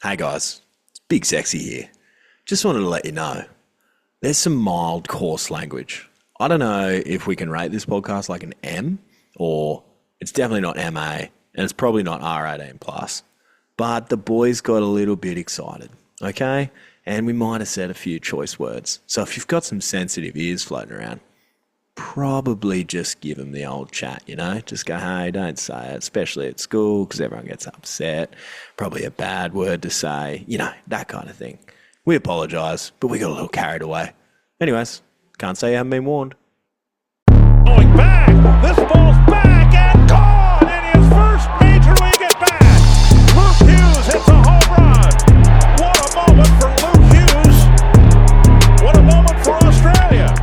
Hey guys, it's Big Sexy here. Just wanted to let you know, there's some mild coarse language. I don't know if we can rate this podcast like an M, or it's definitely not MA, and it's probably not R18 plus. But the boys got a little bit excited, okay? And we might have said a few choice words. So if you've got some sensitive ears floating around, probably just give them the old chat, Just go, hey, don't say it, especially at school, because everyone gets upset. Probably a bad word to say, that kind of thing. We apologise, but we got a little carried away. Anyways, can't say you haven't been warned. Going back, this ball's back and gone in his first major league at bat. Luke Hughes hits a home run. What a moment for Luke Hughes. What a moment for Australia.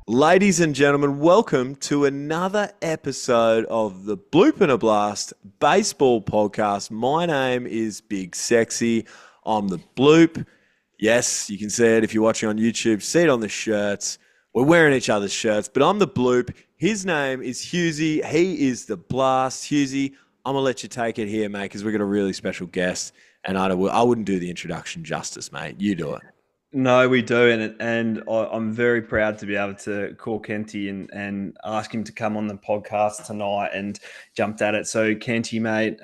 Ladies and gentlemen, welcome to another episode of the Bloop and a Blast Baseball Podcast. My name is Big Sexy. I'm the Bloop. Yes, you can see it if you're watching on YouTube. See it on the shirts. We're wearing each other's shirts, but I'm the Bloop. His name is Hughesy. He is the Blast. Hughesy, I'm going to let you take it here, mate, because we've got a really special guest, and I wouldn't do the introduction justice, mate. You do it. No, we do, and I'm very proud to be able to call Kenty and ask him to come on the podcast tonight and jumped at it. So, Kenty, mate,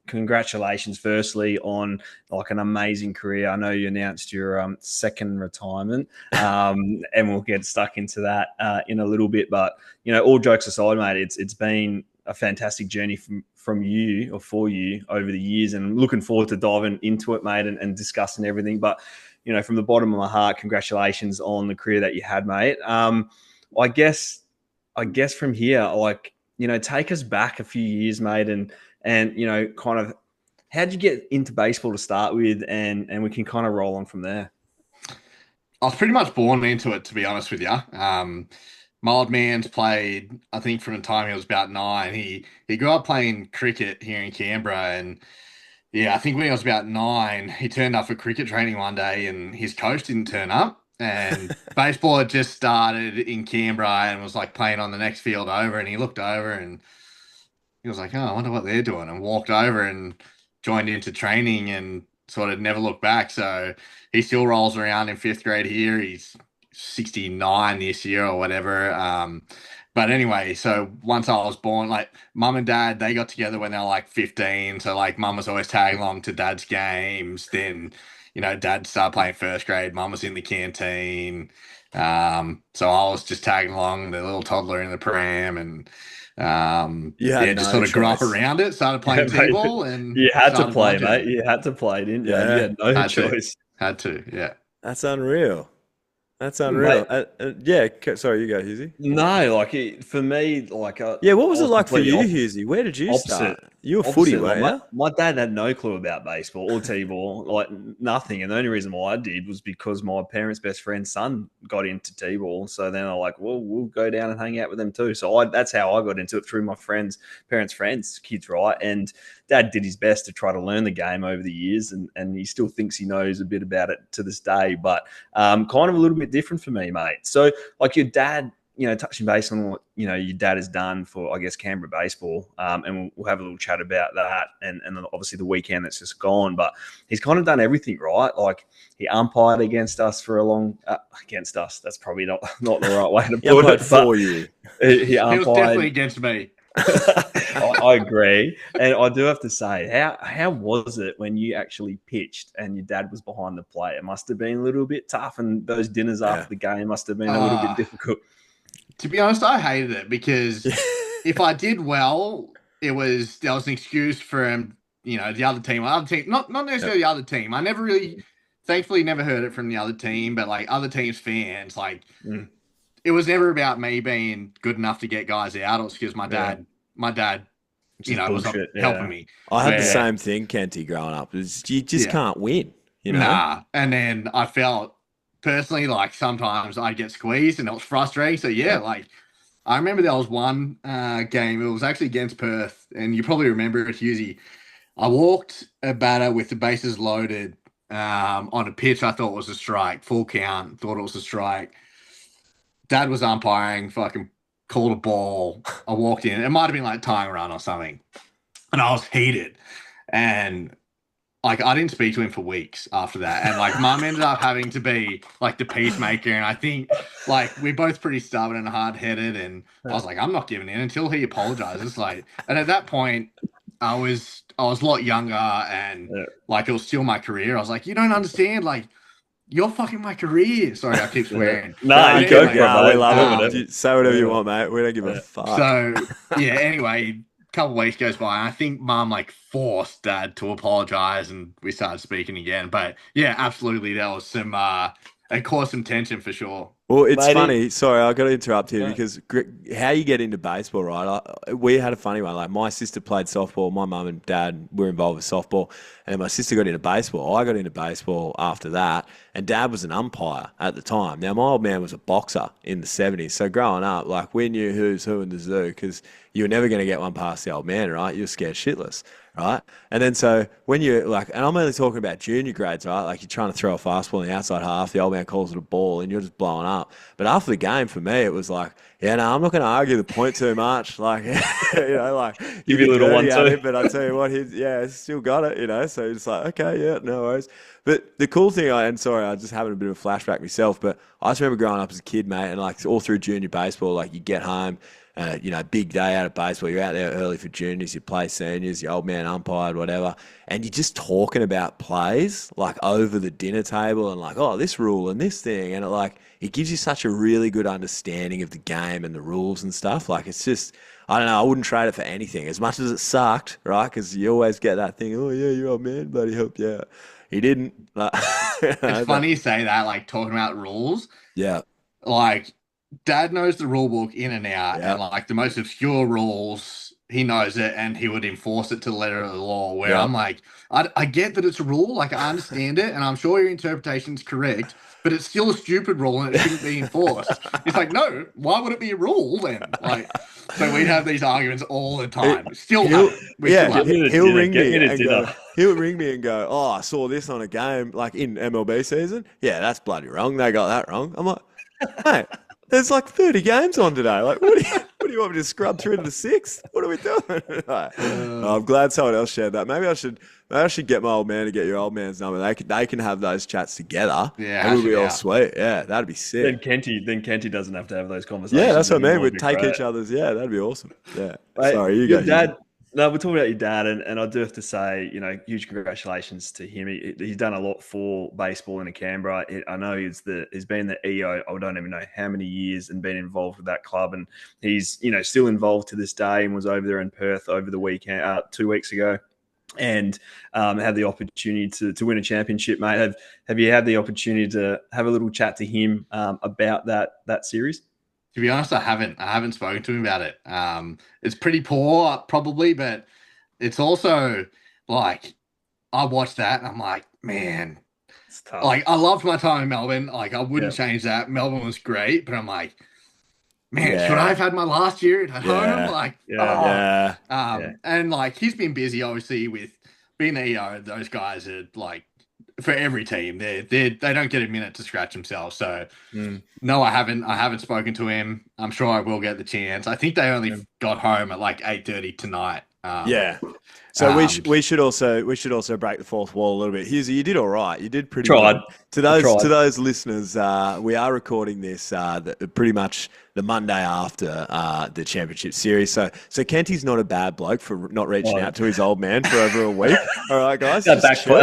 congratulations firstly on like an amazing career. I know you announced your second retirement, and we'll get stuck into that in a little bit. But all jokes aside, mate, it's been a fantastic journey from you or for you over the years, and I'm looking forward to diving into it, mate, and discussing everything. But from the bottom of my heart, congratulations on the career that you had, mate. I guess from here, take us back a few years, mate, and kind of how'd you get into baseball to start with, and we can kind of roll on from there. I was pretty much born into it, to be honest with you. My old man's played, I think, from the time he was about 9. He grew up playing cricket here in Canberra, and yeah, I think when he was about 9, he turned up for cricket training one day and his coach didn't turn up. And baseball had just started in Canberra and was like playing on the next field over. And he looked over and he was like, oh, I wonder what they're doing. And walked over and joined into training and sort of never looked back. So he still rolls around in 5th grade here. He's 69 this year or whatever. But anyway, so once I was born, like mum and dad, they got together when they were like 15. So like mum was always tagging along to dad's games. Then, dad started playing 1st grade. Mum was in the canteen. So I was just tagging along, the little toddler in the pram, and just sort of grew up around it. Started playing t-ball, and you had to play, mate. You had to play, didn't you? Yeah. You had no choice. Had to, yeah. That's unreal. That's unreal. Sorry, you go, Hughesy. No, for me, what was it like for you, Hughesy? Where did you start? You were footy, weren't you? My dad had no clue about baseball or t-ball, like nothing. And the only reason why I did was because my parents' best friend's son got into t-ball. So then I'm like, well, we'll go down and hang out with them too. So that's how I got into it, through my parents' friends, kids, right? And dad did his best to try to learn the game over the years, and he still thinks he knows a bit about it to this day. But kind of a little bit different for me, mate. So like your dad, touching base on what, your dad has done for, I guess, Canberra baseball. And we'll have a little chat about that and then obviously the weekend that's just gone. But he's kind of done everything, right? Like he umpired against us for a long against us. That's probably not the right way to put it. For you. He was definitely against me. I agree. And I do have to say, how was it when you actually pitched and your dad was behind the plate? It must have been a little bit tough, and those dinners after the game must have been a little bit difficult. To be honest, I hated it because if I did well, there was an excuse for the other team. Not necessarily the other team. I never really, thankfully, never heard it from the other team, but like other teams' fans, it was never about me being good enough to get guys out. It was because my dad, was helping me. I had the same thing, Kenty, growing up. You just can't win, Nah, and then I felt personally like sometimes I get squeezed and it was frustrating. So I remember there was one game. It was actually against Perth, and you probably remember it, Hughesy. I walked a batter with the bases loaded on a pitch I thought was a strike, full count. Thought it was a strike. Dad was umpiring, fucking called a ball. I walked in. It might have been like tying a run or something, and I was heated. And like I didn't speak to him for weeks after that, and like mum ended up having to be like the peacemaker, and I think like we're both pretty stubborn and hard headed, and I was like, I'm not giving in until he apologizes. Like, and at that point, I was a lot younger, and like it was still my career. I was like, you don't understand, like you're fucking my career. Sorry, I keep swearing. No, you go for it, Yeah, we mate. love Whatever. it. Say whatever you want, mate. We don't give a fuck. So yeah, anyway, a couple of weeks goes by, and I think mum like forced dad to apologize, and we started speaking again. But yeah, absolutely, there was some it caused some tension for sure. Well, it's Matey. funny. Sorry, I got to interrupt here No. because how you get into baseball, right? We had a funny one. Like my sister played softball. My mum and dad were involved with softball, and my sister got into baseball. I got into baseball after that, and dad was an umpire at the time. Now my old man was a boxer in the '70s. So growing up, like we knew who's who in the zoo because you were never going to get one past the old man, right? You were scared shitless. Right. And then so when you're like, and I'm only talking about junior grades, right? Like you're trying to throw a fastball in the outside half, the old man calls it a ball and you're just blowing up. But after the game, for me, it was like, yeah, no, I'm not going to argue the point too much. Like, you know, like, Give you a little one too. but I tell you what, he's still got it, you know? So it's like, okay, yeah, no worries. But the cool thing, and sorry, I just having a bit of a flashback myself, but I just remember growing up as a kid, mate, and like all through junior baseball, like you get home, you know, big day out of baseball. You're out there early for juniors, you play seniors, your old man umpired, whatever. And you're just talking about plays like over the dinner table and like, oh, this rule and this thing. And it gives you such a really good understanding of the game and the rules and stuff. Like it's just, I don't know, I wouldn't trade it for anything as much as it sucked, right? Because you always get that thing, oh, yeah, your old man bloody helped you out. He didn't. Like, It's funny you say that, like talking about rules. Yeah. Like dad knows the rule book in and out, Yeah. and like the most obscure rules, he knows it and he would enforce it to the letter of the law. Where Yeah. I'm like, I get that it's a rule, like I understand it, and I'm sure your interpretation is correct, but it's still a stupid rule and it shouldn't be enforced. It's like, no, why would it be a rule then? Like, so we'd have these arguments all the time. Still have it. We still have it. He'll dinner, ring get me me to and dinner. go. He'll ring me and go. Oh, I saw this on a game, like in MLB season. Yeah, that's bloody wrong. They got that wrong. I'm like, mate, there's like 30 games on today. Like, what do you want me to scrub through to the sixth? What are we doing? I'm glad someone else shared that. Maybe I should get my old man to get your old man's number. They can have those chats together. Yeah, it would be all yeah. sweet. Yeah, that'd be sick. Then Kenty doesn't have to have those conversations. Yeah, that's what I mean. anymore. We'd take each other's. Yeah, that'd be awesome. Yeah. Mate, Sorry, you your go. dad. No, we're talking about your dad, and I do have to say, you know, huge congratulations to him. He's done a lot for baseball in Canberra. I know he's been the EO. I don't even know how many years and been involved with that club, and he's, you know, still involved to this day and was over there in Perth over the weekend 2 weeks ago. And had the opportunity to win a championship, mate. Have you had the opportunity to have a little chat to him about that series? To be honest, I haven't spoken to him about it. It's pretty poor, probably, but it's also like I watched that and I'm like, man, It's tough. like I loved my time in Melbourne. Like I wouldn't change that. Melbourne was great, but I'm like, man, should I have had my last year at home? Like, and like he's been busy, obviously, with being the EO. Those guys are like, for every team, they don't get a minute to scratch themselves. So no, I haven't spoken to him. I'm sure I will get the chance. I think they only got home at like 8:30 tonight. Yeah. So we should also break the fourth wall a little bit. Hughesy, you did all right. You did pretty Tried. good. To those listeners, we are recording this pretty much the Monday after the championship series. So Kenty's not a bad bloke for not reaching out to his old man for over a week. All right, guys. That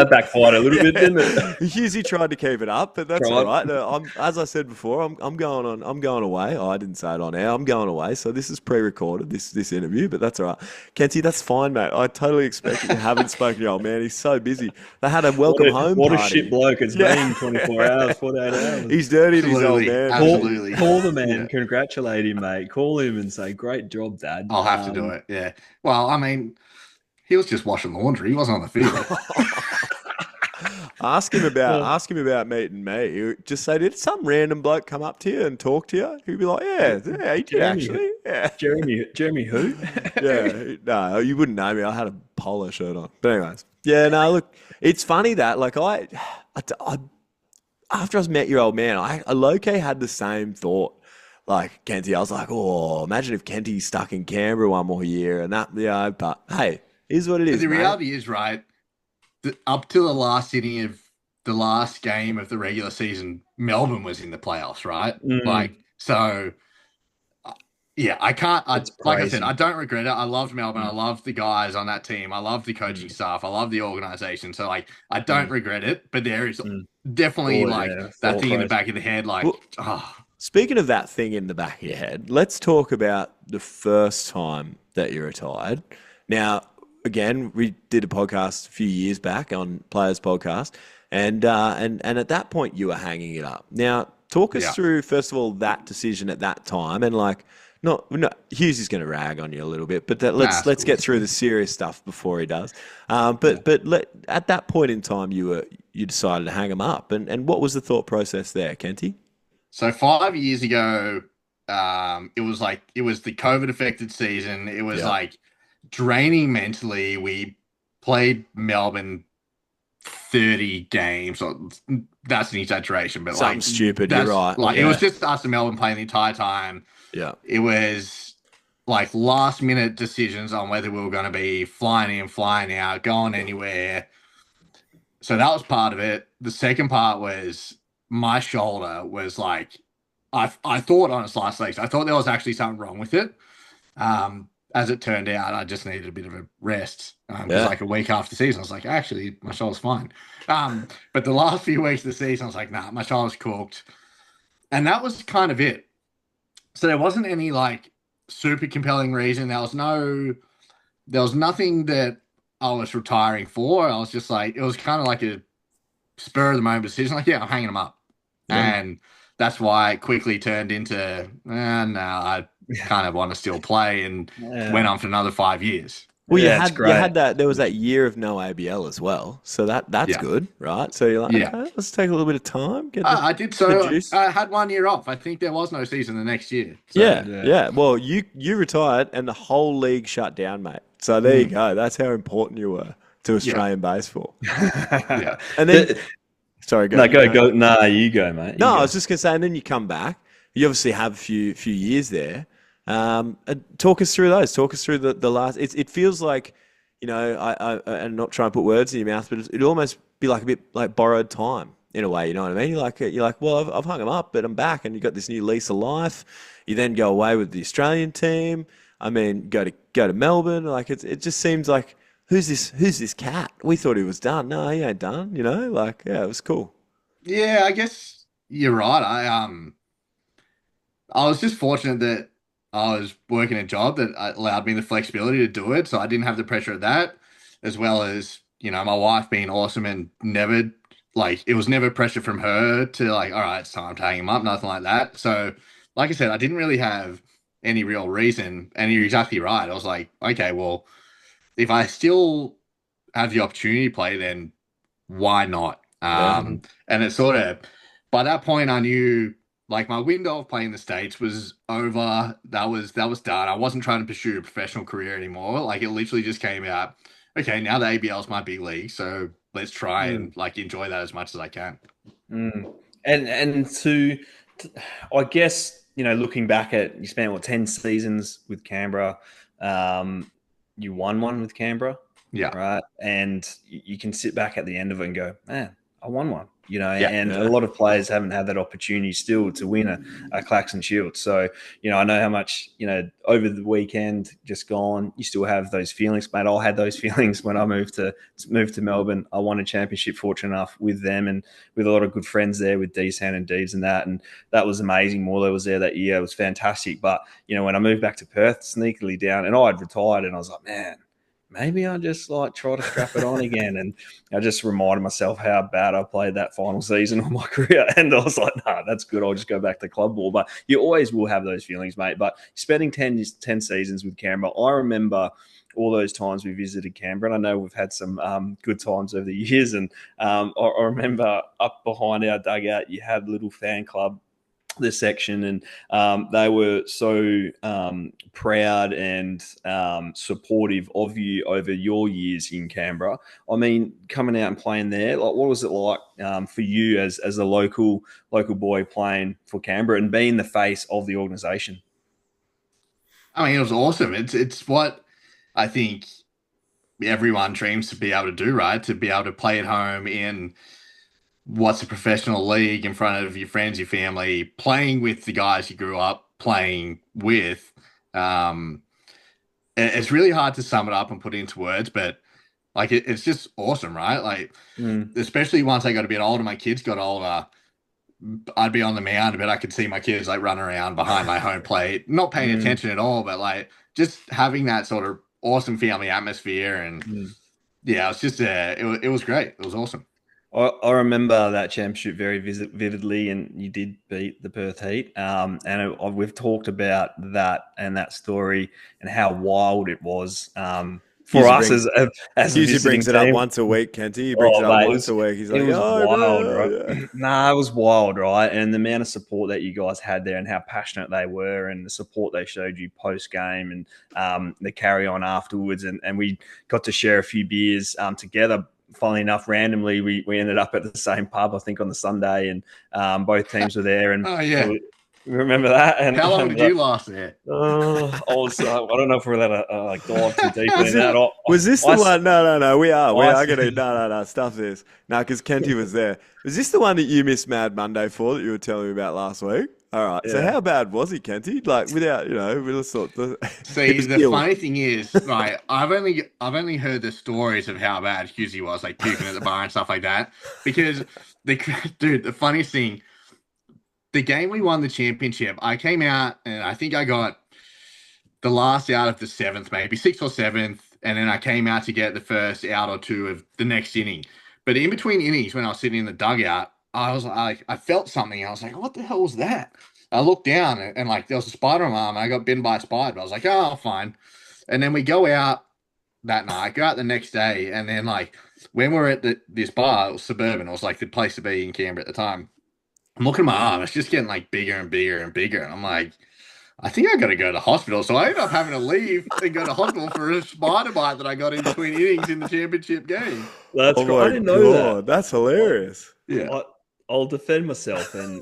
backfired a little bit, didn't it? Hughesy tried to keep it up, but that's all right. As I said before, I'm going away. Oh, I didn't say it on air. I'm going away. So this is pre-recorded, this interview, but that's all right. Kenty, that's fine, mate. I totally expect you haven't spoken to your old man. He's so busy. They had a welcome home What party. a shit bloke. It's been 24 hours, 48 hours. He's dirty to his old man. Absolutely. Call the man, congratulate him, mate. Call him and say, great job, Dad. I'll have to do it. Yeah. Well, I mean, he was just washing laundry. He wasn't on the field. Ask him about meeting me. You just say, did some random bloke come up to you and talk to you? He'd be like, yeah, he did actually. Yeah. Jeremy who? Yeah. No, you wouldn't know me. I had a polo shirt on. But anyways. Yeah, no, look, it's funny that like I after I met your old man, I low-key had the same thought. Like Kenty, I was like, oh, imagine if Kenty's stuck in Canberra one more year and that, but hey, is what it is. The reality is, right, up to the last inning of the last game of the regular season, Melbourne was in the playoffs, right? Like, so yeah, I can't. It's Like I said, crazy. I don't regret it. I loved Melbourne. I loved the guys on that team. I love the coaching Mm, staff. I love the organization. So like, I don't mm, regret it. But there is mm. definitely like that Thought thing in the process. back of the head, like, Well, oh, speaking of that thing in the back of your head, let's talk about the first time that you retired. Now, again, we did a podcast a few years back on Players Podcast, and at that point you were hanging it up. Now, talk us yeah, through first of all that decision at that time, and like, Hughes is going to rag on you a little bit, but nah, let's cool. get through the serious stuff before he does. Yeah. At that point in time, you decided to hang him up, and what was the thought process there, Kenty? So 5 years ago, it was the COVID affected season. It was Yeah. like draining mentally. We played Melbourne 30 games. That's an exaggeration, but Something like stupid. You're that's right. like it Yeah. was just us and Melbourne playing the entire time. Yeah. It was like last minute decisions on whether we were going to be flying in, flying out, going anywhere. So that was part of it. The second part was my shoulder was like I thought on its last legs. I thought there was actually something wrong with it. As it turned out, I just needed a bit of a rest because Yeah. like a week after the season, I was like, actually, my shoulder's fine. But the last few weeks of the season, I was like, nah, my shoulder's cooked, and that was kind of it. So there wasn't any like super compelling reason. There was nothing that I was retiring for. I was just like, it was kind of like a spur of the moment decision. Like, yeah, I'm hanging them up, Yeah. and that's why it quickly turned into, no, I kind of want to still play, and went Yeah. on for another 5 years. Well, Yeah, it's you great. had that. There was that year of no ABL as well, so that's Yeah, good, right? So you're like, yeah. okay, let's take a little bit of time, I did get the so. juice. I had 1 year off. I think there was no season the next year. So Yeah, Yeah. yeah. Well, you retired, and the whole league shut down, mate. So there you go. That's how important you were to Australian baseball. yeah, And then, sorry, No, go. Nah, you go, mate. No, You I go. was just going to say, and then you come back. You obviously have a few years there. And talk us through those. Talk us through the last. It feels like, and not trying to put words in your mouth, but it'd almost be like a bit like borrowed time in a way. You know what I mean? You're like, well, I've hung them up, but I'm back, and you got this new lease of life. You then go away with the Australian team. I mean, go to Melbourne. Like it just seems like who's this cat? We thought he was done. No, he ain't done. Like yeah, it was cool. yeah. I guess you're right. I was just fortunate that I was working a job that allowed me the flexibility to do it. So I didn't have the pressure of that, as well as, my wife being awesome and never, like, it was never pressure from her to, like, all right, it's time to hang him up, nothing like that. So, like I said, I didn't really have any real reason. And you're exactly right. I was like, okay, well, if I still have the opportunity to play, then why not? Yeah, And it sort of, by that point, I knew like my window of playing the States was over. That was done. I wasn't trying to pursue a professional career anymore. Like it literally just came out. Okay, now the ABL is my big league, so let's try Mm, and like enjoy that as much as I can. mm. And I guess looking back at you spent 10 seasons with Canberra, you won one with Canberra, Yeah, right? And you can sit back at the end of it and go, man, I won one. yeah, And a yeah, lot of players haven't had that opportunity still to win a Claxon Shield. So, I know how much, over the weekend just gone, you still have those feelings, mate. I had those feelings when I moved to Melbourne. I won a championship, fortunate enough with them and with a lot of good friends there with Deesan and Deeves and that. And that was amazing. Morley was there that year. It was fantastic. But, when I moved back to Perth, sneakily down, and I had retired and I was like, man, maybe I just like try to strap it on again. And I just reminded myself how bad I played that final season of my career. And I was like, nah, that's good. I'll just go back to club ball. But you always will have those feelings, mate. But spending 10 seasons with Canberra, I remember all those times we visited Canberra. And I know we've had some good times over the years. And I remember up behind our dugout, you had a little fan club, the section, and they were so proud and supportive of you over your years in Canberra. I mean, coming out and playing there, like what was it like for you as a local boy playing for Canberra and being the face of the organisation? I mean, it was awesome. It's what I think everyone dreams to be able to do, right? To be able to play at home in what's a professional league in front of your friends, your family, playing with the guys you grew up playing with. Um, it's really hard to sum it up and put it into words, but like it's just awesome, right? Like, especially once I got a bit older, my kids got older. I'd be on the mound, but I could see my kids like running around behind my home plate, not paying attention at all, but like just having that sort of awesome family atmosphere. And yeah, it's just it was great. It was awesome. I remember that championship very vividly, and you did beat the Perth Heat. We've talked about that and that story and how wild it was for us as a Usually visiting brings it up team. once a week, Kenty. He brings it up Mate, once a week. He's like, it was oh, wild, bro, right? yeah. Nah, it was wild, right? And the amount of support that you guys had there and how passionate they were and the support they showed you post-game and the carry-on afterwards. And we got to share a few beers together. Funnily enough, randomly, we ended up at the same pub, I think, on the Sunday, and both teams were there. And Oh yeah. Remember that? And how long did you last there? I don't know if we're allowed to like dive too deep into that. Was this the one? No. We are going to. No. No. Stuff this. No, because Kenty was there. Was this the one that you missed Mad Monday for that you were telling me about last week? All right. Yeah. So how bad was he, Kenty? Like without, we just thought. See, the funny thing is, right? I've only heard the stories of how bad Hughesy was, like puking at the bar and stuff like that. Because the funniest thing, the game we won the championship, I came out and I think I got the last out of the seventh, maybe sixth or seventh, and then I came out to get the first out or two of the next inning. But in between innings, when I was sitting in the dugout, I was like, I felt something. I was like, what the hell was that? I looked down and like there was a spider on my arm. And I got bitten by a spider. I was like, oh, fine. And then we go out that night, go out the next day, and then like when we're at this bar, it was Suburban. It was like the place to be in Canberra at the time. I'm looking at my arm. It's just getting like bigger and bigger and bigger. And I'm like, I think I got to go to the hospital. So I ended up having to leave and go to hospital for a spider bite that I got in between innings in the championship game. That's I didn't know that. That's hilarious. Yeah. I'll defend myself, and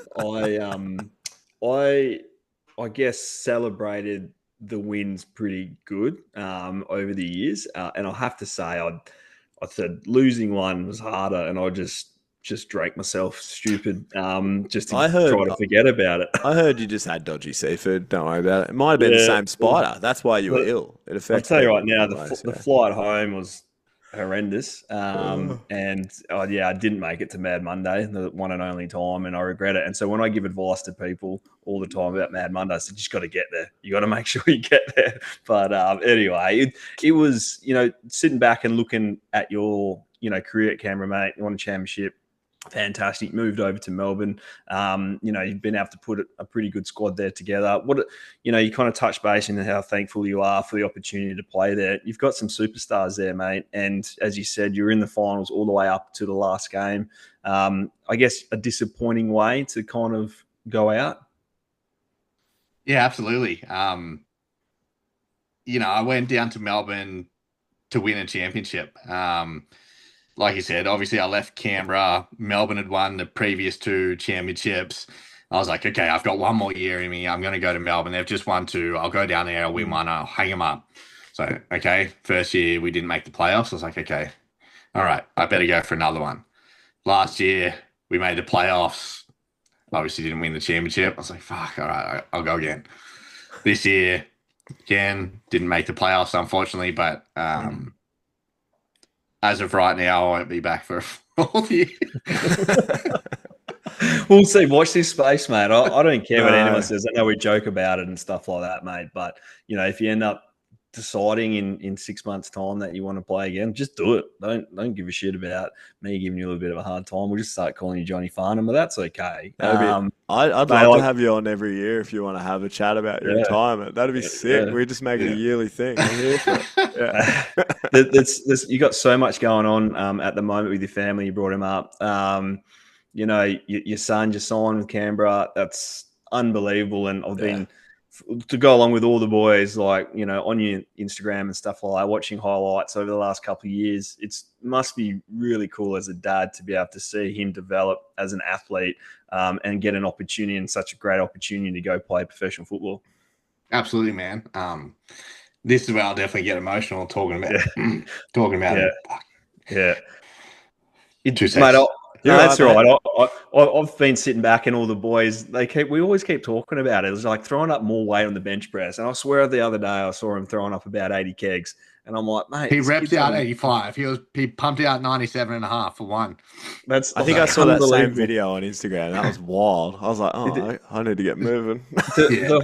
I guess celebrated the wins pretty good over the years, and I'll have to say I said losing one was harder, and I just drank myself stupid just to try to forget about it. I heard you just had dodgy seafood. Don't worry about it. It might have been the same spider. That's why you were ill. It affects. I'll tell you right now, the flight home was horrendous. And I didn't make it to Mad Monday, the one and only time, and I regret it. And so when I give advice to people all the time about Mad Monday, I said, you just got to get there. You got to make sure you get there. But anyway, it was, sitting back and looking at your, career at Canberra, mate, you won a championship. Fantastic. Moved over to Melbourne. You've been able to put a pretty good squad there together. You kind of touch base on how thankful you are for the opportunity to play there. You've got some superstars there, mate. And as you said, you're in the finals all the way up to the last game. I guess a disappointing way to kind of go out. Yeah, absolutely. I went down to Melbourne to win a championship. Like you said, obviously I left Canberra. Melbourne had won the previous two championships. I was like, okay, I've got one more year in me. I'm going to go to Melbourne. They've just won two. I'll go down there. I'll win one. I'll hang them up. So, okay, first year we didn't make the playoffs. I was like, okay, all right, I better go for another one. Last year we made the playoffs. Obviously didn't win the championship. I was like, fuck, all right, I'll go again. This year, again, didn't make the playoffs, unfortunately, but as of right now, I won't be back for a full year. We'll see. Watch this space, mate. I don't care what anyone says. I know we joke about it and stuff like that, mate. But, if you end up deciding in 6 months' time that you want to play again, just do it. Don't give a shit about me giving you a little bit of a hard time. We'll just start calling you Johnny Farnham, but that's okay. I'd love to have you on every year if you want to have a chat about your retirement. That'd be sick. We just make it a yearly thing. I'm here for it. You got so much going on at the moment with your family. You brought him up. Your son just signed with Canberra. That's unbelievable, and I've been to go along with all the boys, like, on your Instagram and stuff like that, watching highlights over the last couple of years. It must be really cool as a dad to be able to see him develop as an athlete and get an opportunity, and such a great opportunity to go play professional football. Absolutely, man. This is where I'll definitely get emotional talking about Yeah. him. Yeah. Two Mate, seconds. no, You're that's right, all mate. right. I've been sitting back and all the boys, we always keep talking about it. It's like throwing up more weight on the bench press. And I swear the other day I saw him throwing up about 80 kegs. And I'm like, mate, He this reps kid's out only, 85. He pumped out 97 and a half for one. that's I think I So, saw that same unbelievable. video on Instagram. That was wild. I was like, oh, I need to get moving. Yeah. The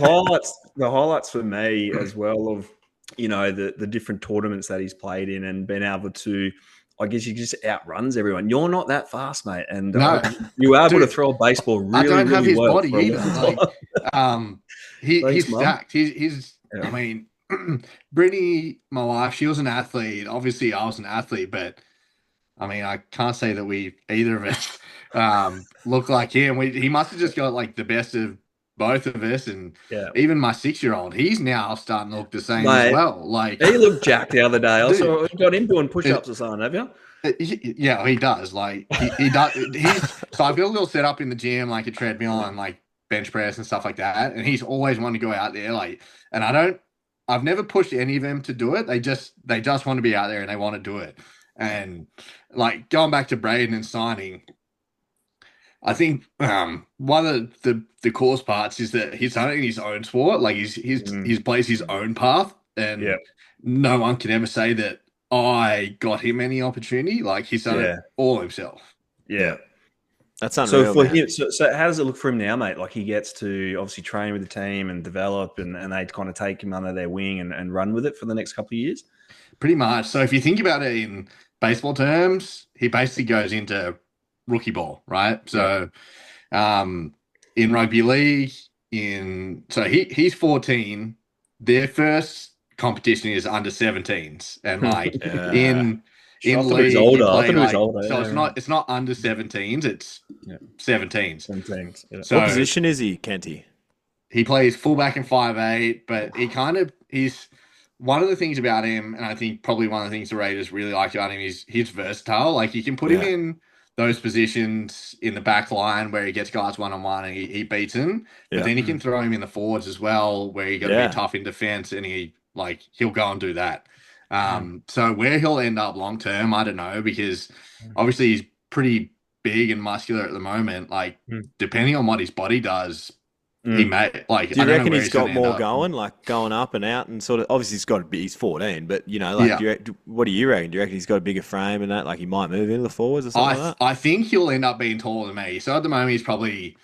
highlights for me as well of the different tournaments that he's played in and been able to, I guess, he just outruns everyone. You're not that fast, mate, and No, you were able to dude, throw a baseball I really, don't have really his well body for a either. long Like, time. Thanks, he's Mum. stacked. He's Yeah. I mean, Brittany, my wife, she was an athlete. Obviously, I was an athlete, but I mean, I can't say that we either of us look like him. He must have just got like the best of both of us, and Yeah. even my 6-year-old, he's now starting to look the same as Mate, well. Like, he looked jacked the other day. I dude, saw got him doing it, push-ups or something, have you? yeah, he does. Like, he does. So I've got a little setup in the gym, like a treadmill and like bench press and stuff like that. And he's always wanted to go out there, like, and I've never pushed any of them to do it. They just want to be out there and they want to do it. And like going back to Braden and signing, I think one of the course parts is that he's done it in his own sport. Like he's plays his own path, Yeah. and no one can ever say that I got him any opportunity. Like he's done it all himself. Yeah. That's So unreal, for man. him, so how does it look for him now, mate? Like he gets to obviously train with the team and develop, and they kind of take him under their wing and run with it for the next couple of years. Pretty much. So if you think about it in baseball terms, he basically goes into rookie ball, right? So in rugby league, he's 14. Their first competition is under 17s, and like Yeah. in I thought he was league you older. I play thought he was like older. so Yeah, it's not under 17s, it's 17s. Some teams. Yeah. So What position is he, Kenty? he plays fullback and 5'8", but he's one of the things about him, and I think probably one of the things the Raiders really like about him is he's versatile. Like you can put him in those positions in the back line where he gets guys one-on-one and he beats them, but then you can throw him in the forwards as well where you got to be tough in defense and he'll go and do that. So where he'll end up long term, I don't know, because obviously he's pretty big and muscular at the moment. Like depending on what his body does, he may like. Do you I don't know reckon where he's got gonna end more up. going, like going up and out and sort of? Obviously, he's got to be. He's 14, but like, what do you reckon? Do you reckon he's got a bigger frame and that? Like, he might move into the forwards or something like that? I think he'll end up being taller than me. So at the moment he's probably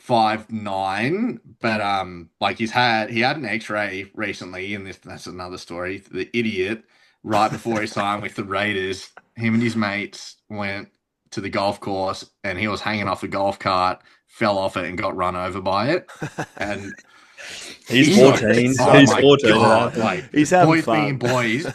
5'9", but like he had an X-ray recently, and that's another story. The idiot, right before he signed with the Raiders, him and his mates went to the golf course, and he was hanging off a golf cart, fell off it, and got run over by it. And He's 14. Oh He's my 14. God, like He's having boys fun. being boys.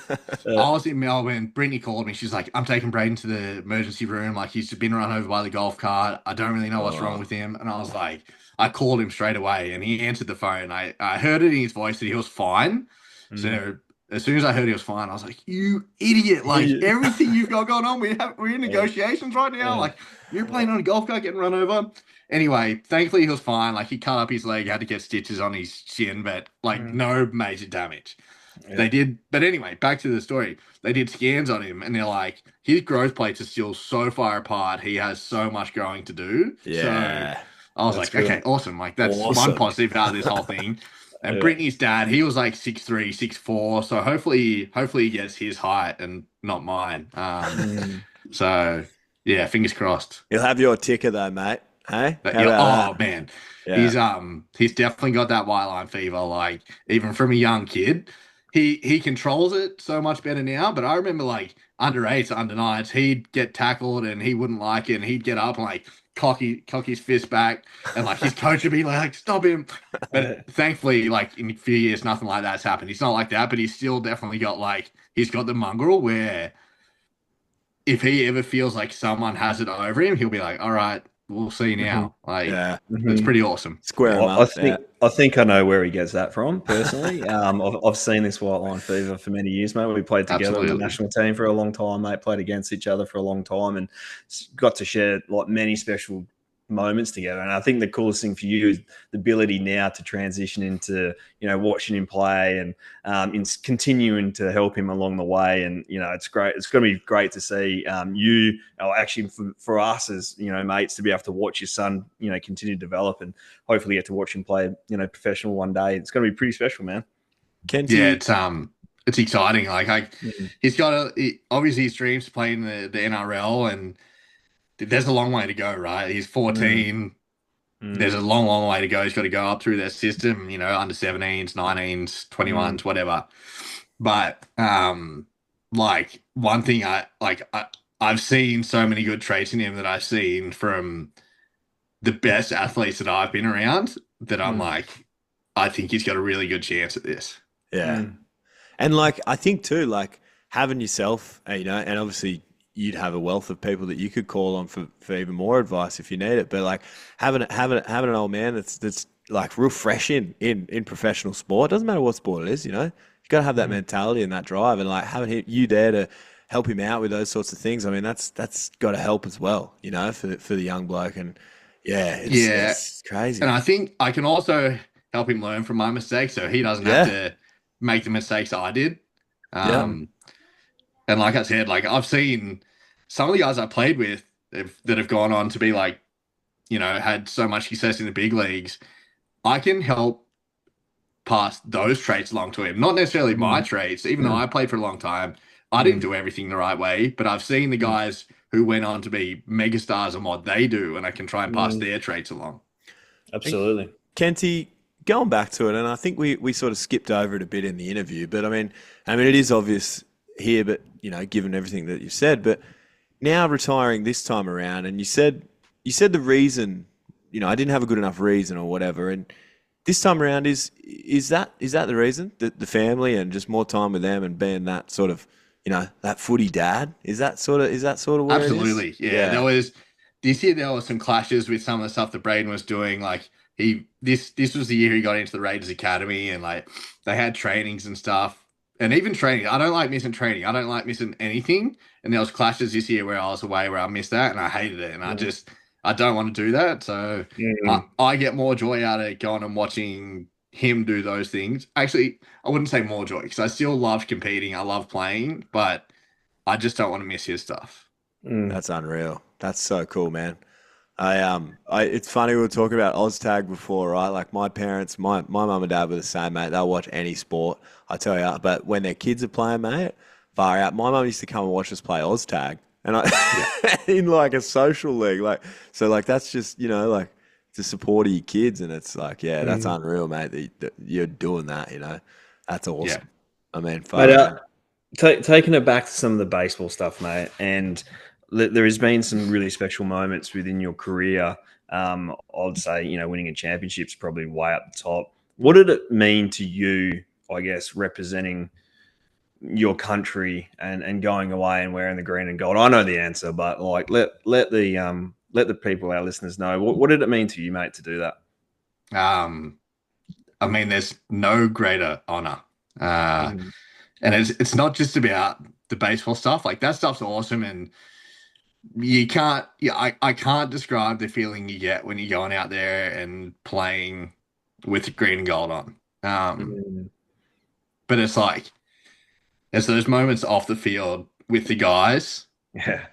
I was in Melbourne. Brittany called me. She's like, "I'm taking Braden to the emergency room. Like he's been run over by the golf cart. I don't really know what's wrong with him." And I was like, I called him straight away, and he answered the phone. I heard it in his voice that he was fine. So as soon as I heard he was fine, I was like, "You idiot! Like everything you've got going on, we're in negotiations right now. Like you're playing on a golf cart, getting run over." Anyway, thankfully he was fine. Like he cut up his leg, had to get stitches on his shin, but like no major damage. They did, but anyway, back to the story. They did scans on him, and they're like, his growth plates are still so far apart. He has so much growing to do. Yeah. So I was like, okay, awesome. Like that's Awesome. one positive out of this whole thing. And Brittany's dad, he was like 6'3", 6'4". So hopefully he gets his height and not mine. So yeah, fingers crossed. He'll have your ticker though, mate. Hey? But, How about that? man, Yeah. he's definitely got that white line fever. Like even from a young kid, he controls it so much better now. But I remember like under 8s, under 9s, he'd get tackled and he wouldn't like it, and he'd get up and like cock his fist back, and like his coach would be like, "Stop him!" But thankfully, like in a few years, nothing like that's happened. He's not like that, but he's still definitely got he's got the mongrel where if he ever feels like someone has it over him, he'll be like, "All right, we'll see now." Like, it's pretty awesome. Square him up. I think I know where he gets that from personally. I've seen this white line fever for many years, mate. We played together on the national team for a long time, mate. Played against each other for a long time, and got to share like many special moments together. And I think the coolest thing for you is the ability now to transition into, watching him play and in continuing to help him along the way. And, it's great. It's going to be great to see actually for us as, mates, to be able to watch your son, continue to develop and hopefully get to watch him play, professional one day. It's going to be pretty special, man. Kenty, Yeah, it's exciting. He's got obviously his dreams to play in the NRL, and there's a long way to go, right? He's 14. There's a long, long way to go. He's got to go up through their system, under 17s, 19s, 21s, whatever. But one thing I've seen so many good traits in him that I've seen from the best athletes that I've been around that I'm I think he's got a really good chance at this. Yeah. And I think too, having yourself, and obviously you'd have a wealth of people that you could call on for even more advice if you need it. But having an old man that's real fresh in professional sport, doesn't matter what sport it is, you got to have that mentality and that drive, and having you there to help him out with those sorts of things. I mean, that's got to help as well, for the young bloke. And it's crazy. And I think I can also help him learn from my mistakes, so he doesn't have to make the mistakes I did. And like I said, I've seen some of the guys I played with that have gone on to be had so much success in the big leagues. I can help pass those traits along to him. Not necessarily my traits, even though I played for a long time. I didn't do everything the right way, but I've seen the guys who went on to be megastars and what they do, and I can try and pass their traits along. Absolutely. Kenty, going back to it, and I think we sort of skipped over it a bit in the interview, but I mean it is obvious here, but given everything that you said, but now retiring this time around, and you said the reason, I didn't have a good enough reason or whatever, and this time around is that the reason, the family and just more time with them and being that sort of that footy dad, is that sort of where absolutely it is? Yeah. This year there was some clashes with some of the stuff that Braden was doing. This was the year he got into the Raiders Academy, and they had trainings and stuff. And even training, I don't like missing training. I don't like missing anything. And there was clashes this year where I was away where I missed that, and I hated it. And I don't want to do that. So I get more joy out of going and watching him do those things. Actually, I wouldn't say more joy, because I still love competing. I love playing, but I just don't want to miss his stuff. That's unreal. That's so cool, man. It's funny, we were talking about OzTag before, right? My parents, my mum and dad were the same, mate. They'll watch any sport, I tell you. But when their kids are playing, mate, far out. My mum used to come and watch us play OzTag, and in a social league, so that's just to support your kids, and it's that's unreal, mate. That you're doing that, that's awesome. Yeah. I mean, taking it back to some of the baseball stuff, mate, and there has been some really special moments within your career. I'd say, winning a championship's probably way up the top. What did it mean to you, I guess, representing your country and going away and wearing the green and gold? I know the answer, but let the people, our listeners, know. What did it mean to you, mate, to do that? I mean, there's no greater honor. And it's not just about the baseball stuff. That stuff's awesome, and you can't, I can't describe the feeling you get when you're going out there and playing with green and gold on. But it's it's those moments off the field with the guys. Yeah.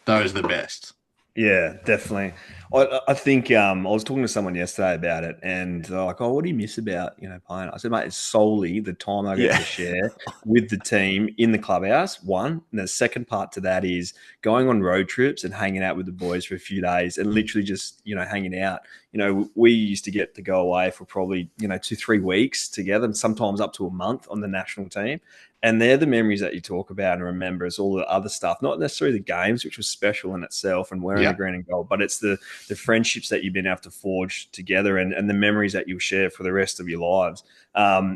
Those are the best. Yeah, definitely. I think I was talking to someone yesterday about it, and they're like, "Oh, what do you miss about playing?" I said, "Mate, it's solely the time I get to share with the team in the clubhouse. One, and the second part to that is going on road trips and hanging out with the boys for a few days and literally just hanging out. We used to get to go away for probably 2-3 weeks together, and sometimes up to a month on the national team." And they're the memories that you talk about and remember. It's all the other stuff, not necessarily the games, which was special in itself and wearing the green and gold, but it's the friendships that you've been able to forge together and the memories that you'll share for the rest of your lives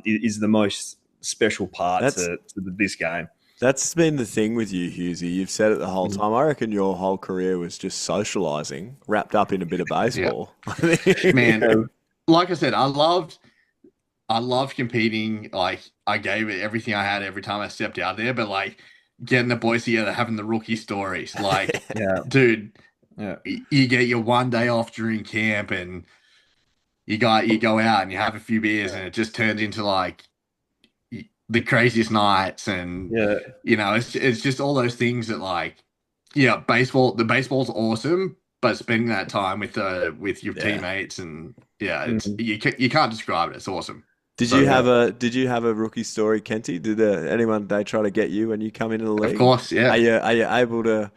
is the most special part to this game. That's been the thing with you, Hughesy. You've said it the whole time. I reckon your whole career was just socialising, wrapped up in a bit of baseball. Yeah. Man, like I said, I loved competing. I gave it everything I had every time I stepped out there, but getting the boys together, having the rookie stories, dude, Yeah. You get your one day off during camp, and you go out and you have a few beers, and it just turns into like the craziest nights. And Yeah. it's just all those things that, like, the baseball's awesome, but spending that time with your teammates, and it's you can't describe it. It's awesome. Did you have a rookie story, Kenty? Did anyone they try to get you when you come into the league? Of course, yeah. Are you able to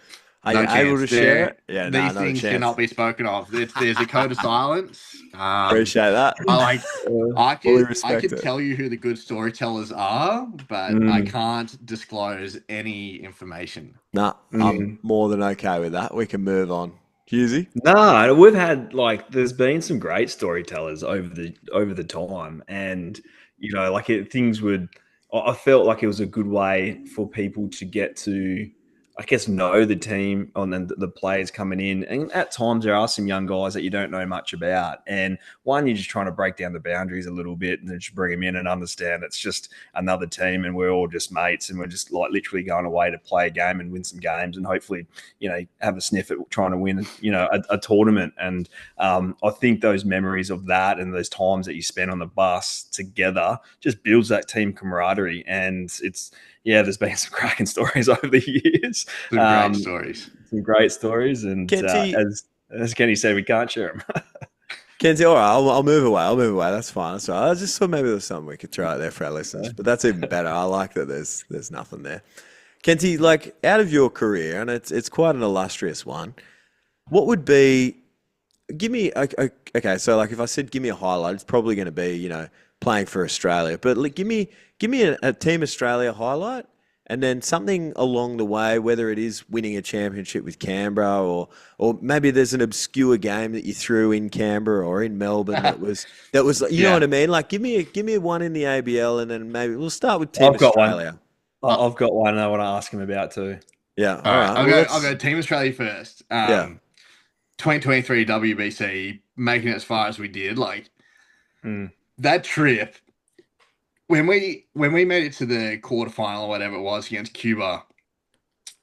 No chance. share it? Yeah, These not a things chance. cannot be spoken of. There's a code of silence. Appreciate that. I Fully could respect it. tell you who the good storytellers are, but I can't disclose any information. Nah, I'm more than okay with that. We can move on. Hughesy? No, we've had there's been some great storytellers over the time, and things would. I felt like it was a good way for people to get to, I guess, know the team and then the players coming in. And at times there are some young guys that you don't know much about. And one, you're just trying to break down the boundaries a little bit and then just bring them in and understand it's just another team and we're all just mates and we're just literally going away to play a game and win some games and hopefully, have a sniff at trying to win, a tournament. And I think those memories of that and those times that you spend on the bus together just builds that team camaraderie. And there's been some cracking stories over the years. Some great stories. And Kenty, as Kenny said, we can't share them. Kenty, all right, I'll move away. That's fine. That's all right. I just thought maybe there was something we could try out there for our listeners, but that's even better. I like that there's nothing there. Kenty, out of your career, and it's quite an illustrious one, what would be, give me, okay, so if I said give me a highlight, it's probably going to be, playing for Australia, but give me a Team Australia highlight, and then something along the way, whether it is winning a championship with Canberra, or maybe there's an obscure game that you threw in Canberra or in Melbourne that was you know what I mean? Give me one in the ABL, and then maybe we'll start with Team Australia. I've got one I want to ask him about too. Yeah, all right. I'll go Team Australia first. 2023 WBC, making it as far as we did, that trip. When we made it to the quarterfinal or whatever it was against Cuba,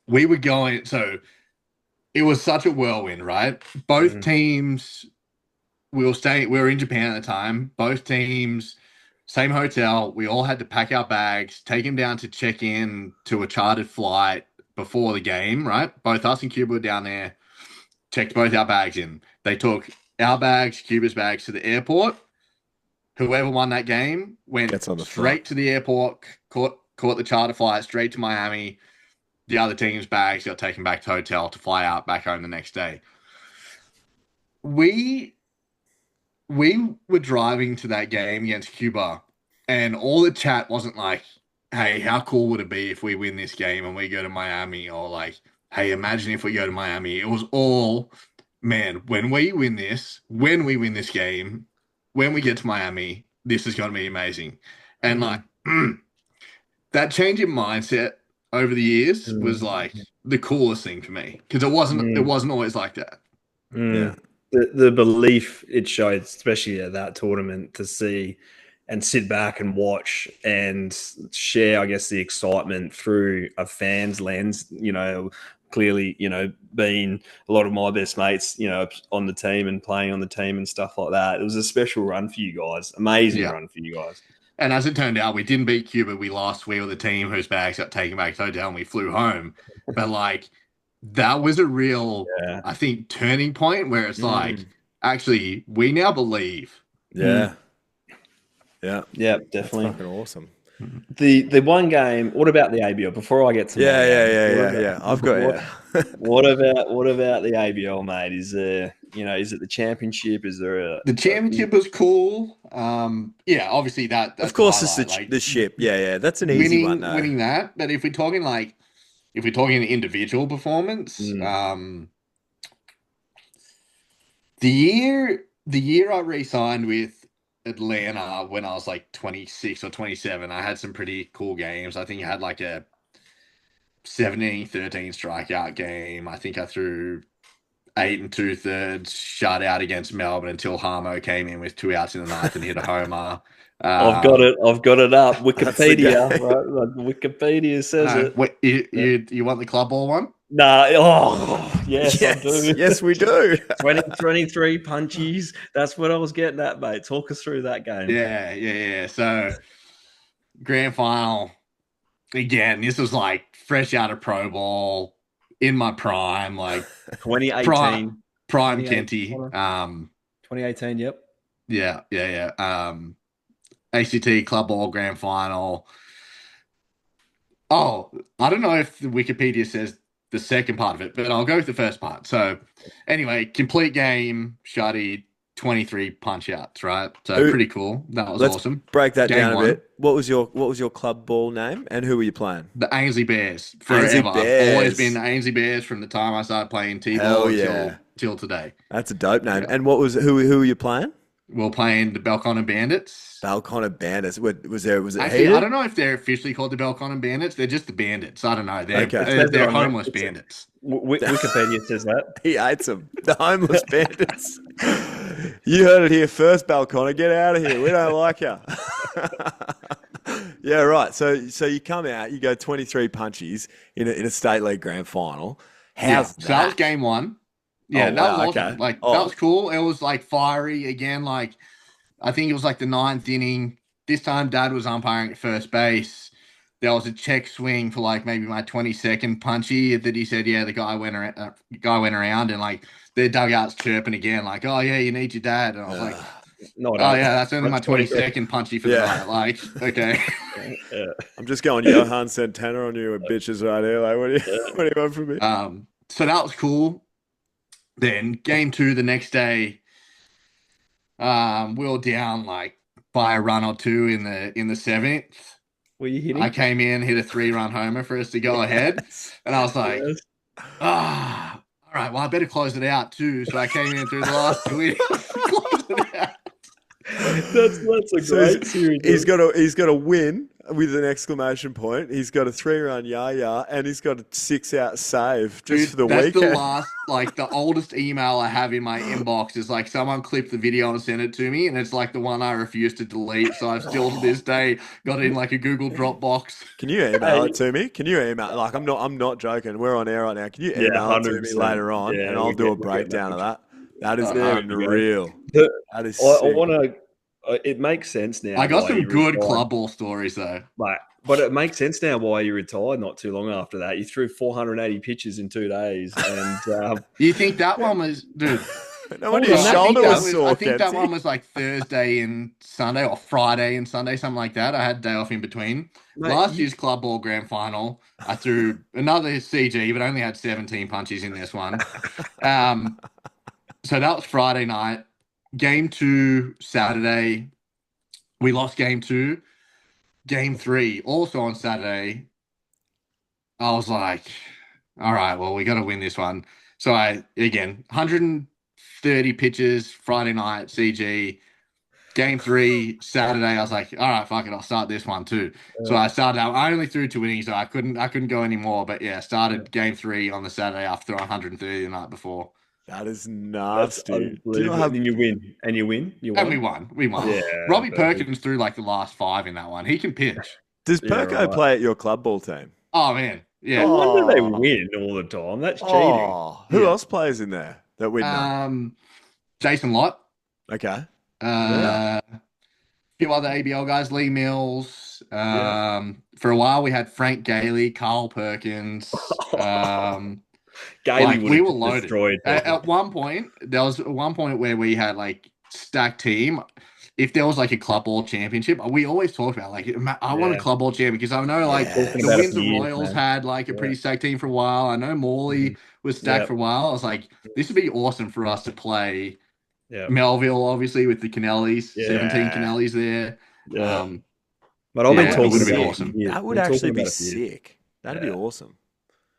we were going. So it was such a whirlwind, right? Both teams. We were in Japan at the time. Both teams, same hotel. We all had to pack our bags, take them down to check in to a chartered flight before the game, right? Both us and Cuba were down there, checked both our bags in. They took our bags, Cuba's bags, to the airport. Whoever won that game went straight to the airport, caught the charter flight straight to Miami. The other team's bags got taken back to hotel to fly out back home the next day. We were driving to that game against Cuba, and all the chat wasn't like, hey, how cool would it be if we win this game and we go to Miami? Or hey, imagine if we go to Miami. It was all, man, when we win this game, when we get to Miami, this is going to be amazing. And that change in mindset over the years was the coolest thing for me, because it wasn't always like that. Yeah. The belief it showed, especially at that tournament, to see and sit back and watch and share, I guess, the excitement through a fan's lens, clearly, being a lot of my best mates, on the team and playing on the team and stuff like that. It was a special run for you guys. Amazing run for you guys. And as it turned out, we didn't beat Cuba. We lost. We were the team whose bags got taken back to the hotel and we flew home. But that was a real, I think, turning point where it's actually, we now believe. Yeah. Yeah, definitely. That's fucking awesome. The one game. What about the ABL? Before I get to yeah. I've got What about the ABL, mate? Is there, is it the championship? Is there the championship was cool. Obviously that's of course it's the ship. Yeah. That's an easy one. No. Winning that, but if we're talking individual performance, the year I re-signed with Atlanta when I was 26 or 27, I had some pretty cool games. I think I had a 17-13 strikeout game. I think I threw 8 2/3 shutout against Melbourne until Harmo came in with 2 outs in the ninth and hit a homer. I've got it up. Wikipedia, right? Wikipedia says it. You want the club ball one? Nah. Oh, Yes, I do. Yes, we do. 23 punchies. That's what I was getting at, mate. Talk us through that game. Yeah. So grand final again. This was like fresh out of pro ball, in my prime, like 2018. prime Kenty. 2018, yep. Yeah. ACT club ball grand final. Oh, I don't know if the Wikipedia says the second part of it, but I'll go with the first part. So, anyway, complete game, shotty, 23 punch outs, right? So pretty cool. That was Let's awesome. break that Game down a one. bit. What was your club ball name, and who were you playing? The Ainsley Bears forever. Ainsley Bears. I've always been the Ainsley Bears from the time I started playing T-ball till today. That's a dope name. Yeah. And who were you playing? We're playing the Belconnen Bandits. Belconnen Bandits. Was it Actually, heated? I don't know if they're officially called the Belconnen Bandits. They're just the Bandits. I don't know. They're homeless bandits. Wikipedia says that. He hates them. The homeless bandits. You heard it here first, Belconnen. Get out of here. We don't like you. Yeah, right. So you come out, you go 23 punchies in a state league grand final. How's that? So that was game one. Yeah, that was awesome. okay. Like that was cool. It was like fiery again. Like I think it was like the 9th inning. This time, Dad was umpiring at first base. There was a check swing for like maybe my 22nd punchy that he said, yeah, the guy went around and like their dugout's chirping again, like, oh yeah, you need your dad. And I was like, yeah, that's only my 22nd punchy for the night. Like, okay. I'm just going Johan Santana on you with bitches right here. Like, what do you want from me? So that was cool. Then game 2 the next day, we were down like by a run or two in the 7th. Were you hitting? I came in, hit a 3-run homer for us to go ahead, and I was like, all right, well I better close it out too. So I came in through the last 2 innings, closed it out. That's a great series. He's got a win with an exclamation point. He's got a 3-run yah, and he's got a 6-out save just for the that's weekend. The last, like the oldest email I have in my inbox is like someone clipped the video and sent it to me, and it's like the one I refuse to delete. So I've still to this day got it in like a Google Dropbox. Can you email it to me? Can you email? Like I'm not joking. We're on air right now. Can you email it to me later on, and I'll do a breakdown of that. That is unreal. That is. I want to. It makes sense now. I got some good club ball stories though. But it makes sense now why you retired not too long after that. You threw 480 pitches in 2 days. And you think that one was, dude? No wonder your shoulder was sore. I think that one was like Thursday and Sunday or Friday and Sunday, something like that. I had a day off in between. Mate, Last year's club ball grand final, I threw another CG, but only had 17 punches in this one. So that was Friday night. Game 2, Saturday. We lost game 2. Game 3, also on Saturday. I was like, all right, well, we got to win this one. So 130 pitches Friday night, CG. Game 3, Saturday, I was like, all right, fuck it, I'll start this one too. So I started out. I only threw 2 innings, so I couldn't go anymore. But yeah, started game 3 on the Saturday after 130 the night before. That is nasty. Do you not have? And you win. And you win. And we won. Yeah, Robbie Perkins threw like the last 5 in that one. He can pitch. Does Perko play at your club ball team? Oh man, yeah. No wonder they win all the time. That's cheating. Who else plays in there that we know? Jason Lott. Okay. A few other ABL guys, Lee Mills. For a while we had Frank Gailey, Carl Perkins. We were loaded. At one point, there was one point where we had like stacked team. If there was like a club ball championship, we always talked about like I want a club ball champion because I know like the Windsor Royals had like a pretty stacked team for a while. I know Morley was stacked for a while. I was like, this would be awesome for us to play. Melville, obviously, with the Kennellys, 17 Kennellys there. But I've been talking about awesome. That would actually be sick. That'd be awesome.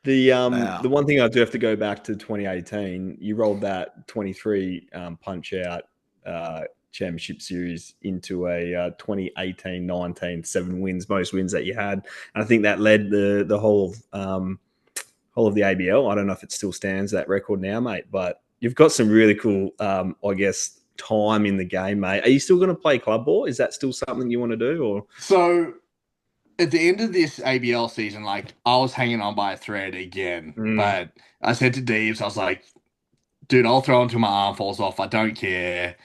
The one thing I do have to go back to 2018, you rolled that 23 punch out championship series into a 2018-19 7 wins, most wins that you had. And I think that led the whole of the ABL. I don't know if it still stands that record now, mate, but you've got some really cool, I guess, time in the game, mate. Are you still going to play club ball? Is that still something you want to do? Or so at the end of this ABL season, like I was hanging on by a thread again. Mm. But I said to Deeves, I was like, dude, I'll throw until my arm falls off. I don't care.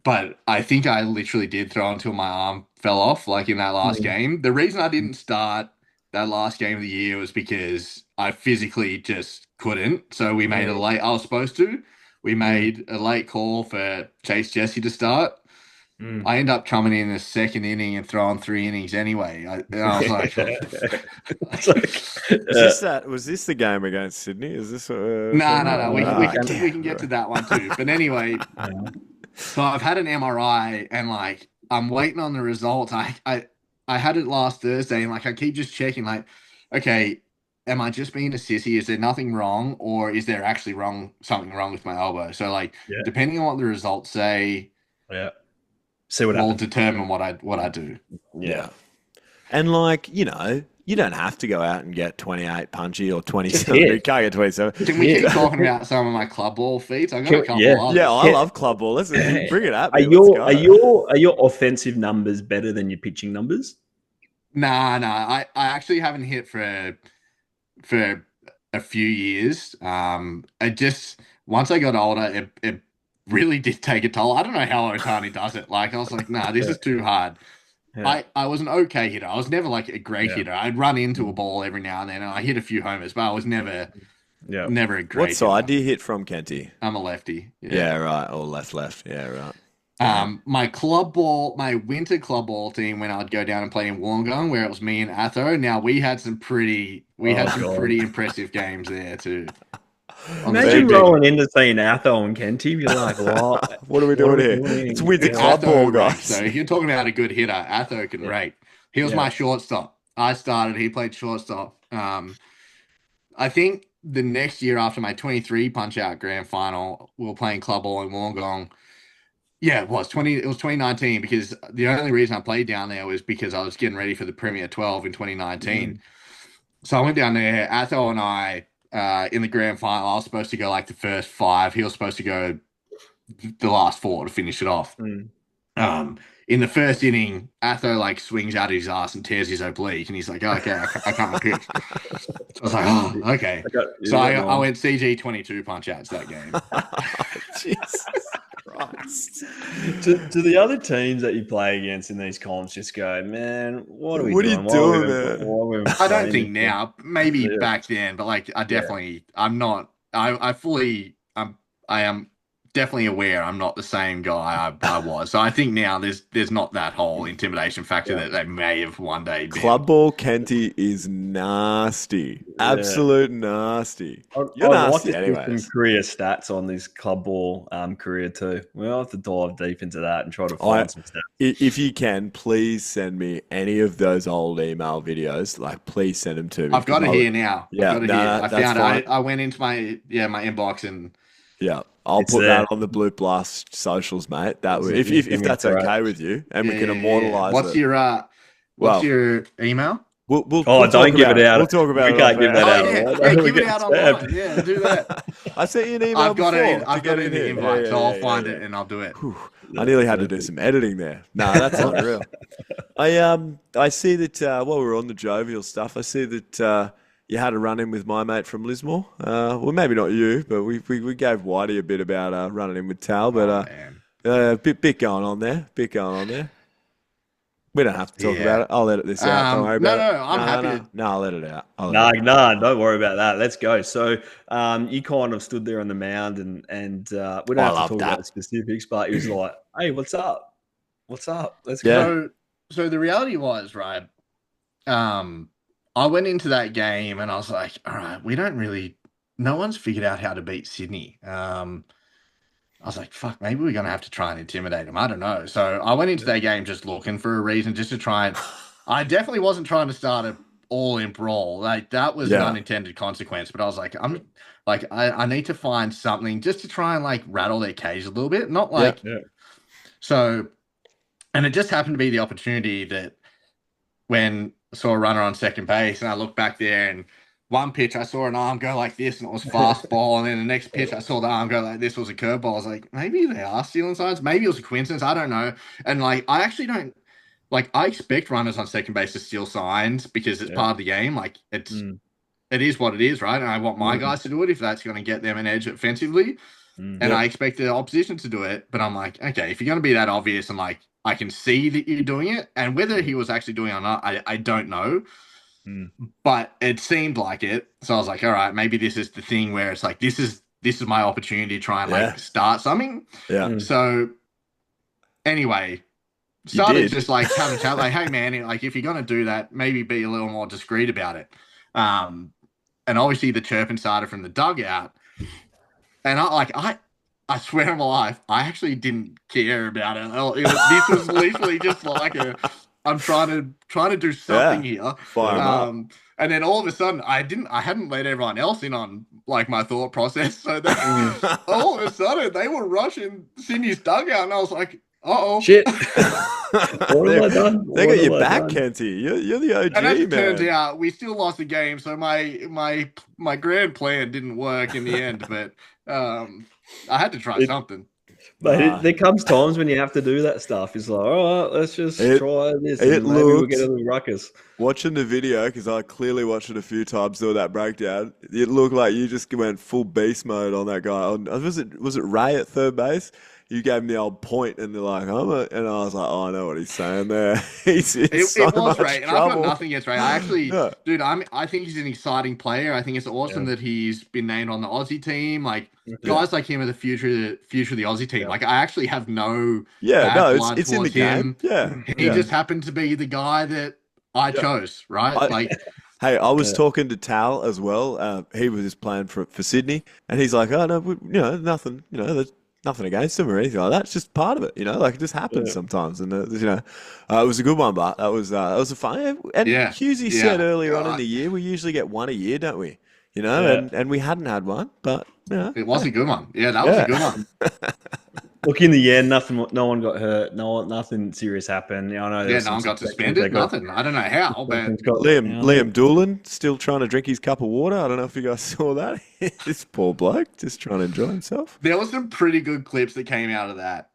But I think I literally did throw until my arm fell off, like in that last Mm. game. The reason I didn't start that last game of the year was because I physically just couldn't. So we made a late, I was supposed to. We made a late call for Chase Jesse to start. Mm. I end up coming in the second inning and throwing 3 innings anyway. And I was like, It's like, Was this the game against Sydney? Is this? no. We damn, can get to bro. that one too. But anyway, so I've had an MRI and like I'm waiting on the results. I had it last Thursday and like I keep just checking like, okay, am I just being a sissy? Is there nothing wrong, or is there actually something wrong with my elbow? So like Yeah. depending on what the results say, yeah. See what will happens. determine what I do. Yeah. And like, you don't have to go out and get 28 punchy or 27. hit. You can't get 27. Can we keep talking about some of my club ball feats? I've got a couple Yeah. others. Yeah, I love club ball. Let's bring it at me. Are your offensive numbers better than your pitching numbers? Nah. I actually haven't hit for a few years. I just once I got older, it really did take a toll. I don't know how Otani does it. Like I was like, nah, this is too hard. Yeah. I was an okay hitter. I was never like a great Yeah. hitter. I'd run into a ball every now and then, and I hit a few homers, but I was never a great What side do hitter. you hit from, Kenty? I'm a lefty. Yeah, right. Or left. Yeah, right. My winter club ball team when I'd go down and play in Wollongong, where it was me and Atho. Now we had some pretty impressive games there too. Imagine rolling into seeing Atho and Kenty. You're like, what? What are we doing here? It's winter club ball, guys. So if you're talking about a good hitter, Atho can rate. He was my shortstop. I started. He played shortstop. I think the next year after my 23 Punch Out Grand Final, we were playing club ball in Wollongong. Yeah, it was 2019 because the only reason I played down there was because I was getting ready for the Premier 12 in 2019. So I went down there. Atho and I in the grand final. I was supposed to go like the first 5. He was supposed to go the last 4 to finish it off. In the first inning, Atho like swings out his ass and tears his oblique, and he's like, oh, "Okay, I can't pitch." So I was like, "Oh, okay." So I went CG 22 punch outs that game. Jesus Christ. Do the other teams that you play against in these comps just go, man, what are we doing? What are you doing, man? I don't think now, maybe back then, but like I definitely, I'm not. I am definitely aware I'm not the same guy I was. So I think now there's not that whole intimidation factor that they may have one day been. Club ball Kenty is nasty. Absolute nasty. You're I'd nasty like to see anyways. some career stats on this club ball career too. We'll have to dive deep into that and try to find some stats. If you can, please send me any of those old email videos. Like, please send them to me. I've got it here now. Yeah, I've got it here. I found it. I went into my inbox and I'll put that on the Blue Blast socials, mate. That way, if that's okay with you, and we can immortalize it. What's your email? We'll don't give it out. We'll talk about it. We can't give that out. Yeah, give it out online. Yeah, do that. I sent you an email. I've got it before in the invite, so I'll find it and I'll do it. I nearly had to do some editing there. No, that's unreal. I see that while we're on the jovial stuff, I see that you had a run in with my mate from Lismore. Well, maybe not you, but we gave Whitey a bit about running in with Tal, but bit going on there. We don't have to talk about it. I'll edit this out. Don't worry about it. I'm happy. No, I'll edit it out. Don't worry about that. Let's go. So you kind of stood there on the mound and we don't have to talk about the specifics, but he was like, hey, what's up? Let's go. So the reality was, right, I went into that game and I was like, all right, no one's figured out how to beat Sydney. I was like, fuck, maybe we're going to have to try and intimidate them. I don't know. So I went into that game just looking for a reason, just to try and... I definitely wasn't trying to start an all-in brawl. Like, that was an unintended consequence. But I was like, I need to find something just to try and, like, rattle their cage a little bit. Not like... So... And it just happened to be the opportunity that when I saw a runner on second base and I looked back there and one pitch I saw an arm go like this and it was fastball, and then the next pitch I saw the arm go like this was a curveball. I was like, maybe they are stealing signs. Maybe it was a coincidence. I don't know. And like, I actually don't like I expect runners on second base to steal signs because it's part of the game. Like it is what it is, right? And I want my guys to do it if that's going to get them an edge offensively. And I expect the opposition to do it. But I'm like, okay, if you're going to be that obvious and like I can see that you're doing it, and whether he was actually doing it or not, I don't know. But it seemed like it. So I was like, all right, maybe this is the thing where it's like this is my opportunity to try and like start something. Yeah. So anyway, started did. just like having a chat, like, hey man, like if you're gonna do that, maybe be a little more discreet about it. And obviously the chirping started from the dugout. And I swear on my life, I actually didn't care about it. This was literally just like I'm trying to do something here. Fire 'em up. And then all of a sudden, I hadn't let everyone else in on like my thought process. So then all of a sudden, they were rushing Sydney's dugout, and I was like, "Uh-oh, Shit! What have I done? They got What your have I back, done? Kenty. You're the OG, And as it man. turns out, we still lost the game. So my grand plan didn't work in the end. But I had to try something. But there comes times when you have to do that stuff. It's like, all right, let's just try this. It And maybe we'll looked- get a little ruckus. Watching the video, because I clearly watched it a few times doing that breakdown, it looked like you just went full beast mode on that guy. Was it Ray at third base? You gave him the old point, and they're like, and I was like, oh, I know what he's saying there. He's in so It was much Ray, and I've got trouble. nothing against Ray. I actually, Yeah. dude, I think he's an exciting player. I think it's awesome that he's been named on the Aussie team. Like guys like him are the future of the Aussie team. Like I actually have no bad blood it's in the towards game. him. Yeah, He just happened to be the guy that I chose, right? Like, hey, I was talking to Tal as well. He was just playing for Sydney, and he's like, "Oh no, nothing. There's nothing against him or anything like that. It's just part of it. Like it just happens sometimes." And it was a good one, but that was a fun. And Hughesy said earlier on in the year, we usually get one a year, don't we? And we hadn't had one, but it was a good one. Yeah, that was a good one. Look, in the end, no one got hurt. Nothing serious happened. I know. Yeah, no one got suspended. Nothing. I don't know how, but Liam Doolan still trying to drink his cup of water. I don't know if you guys saw that. This poor bloke just trying to enjoy himself. There was some pretty good clips that came out of that.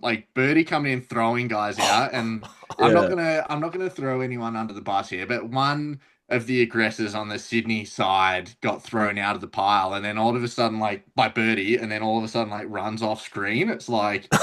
Like Birdie coming in throwing guys out, and I'm not gonna throw anyone under the bus here, but one of the aggressors on the Sydney side got thrown out of the pile, and then all of a sudden, like by Birdie, and then all of a sudden, like runs off screen. It's like,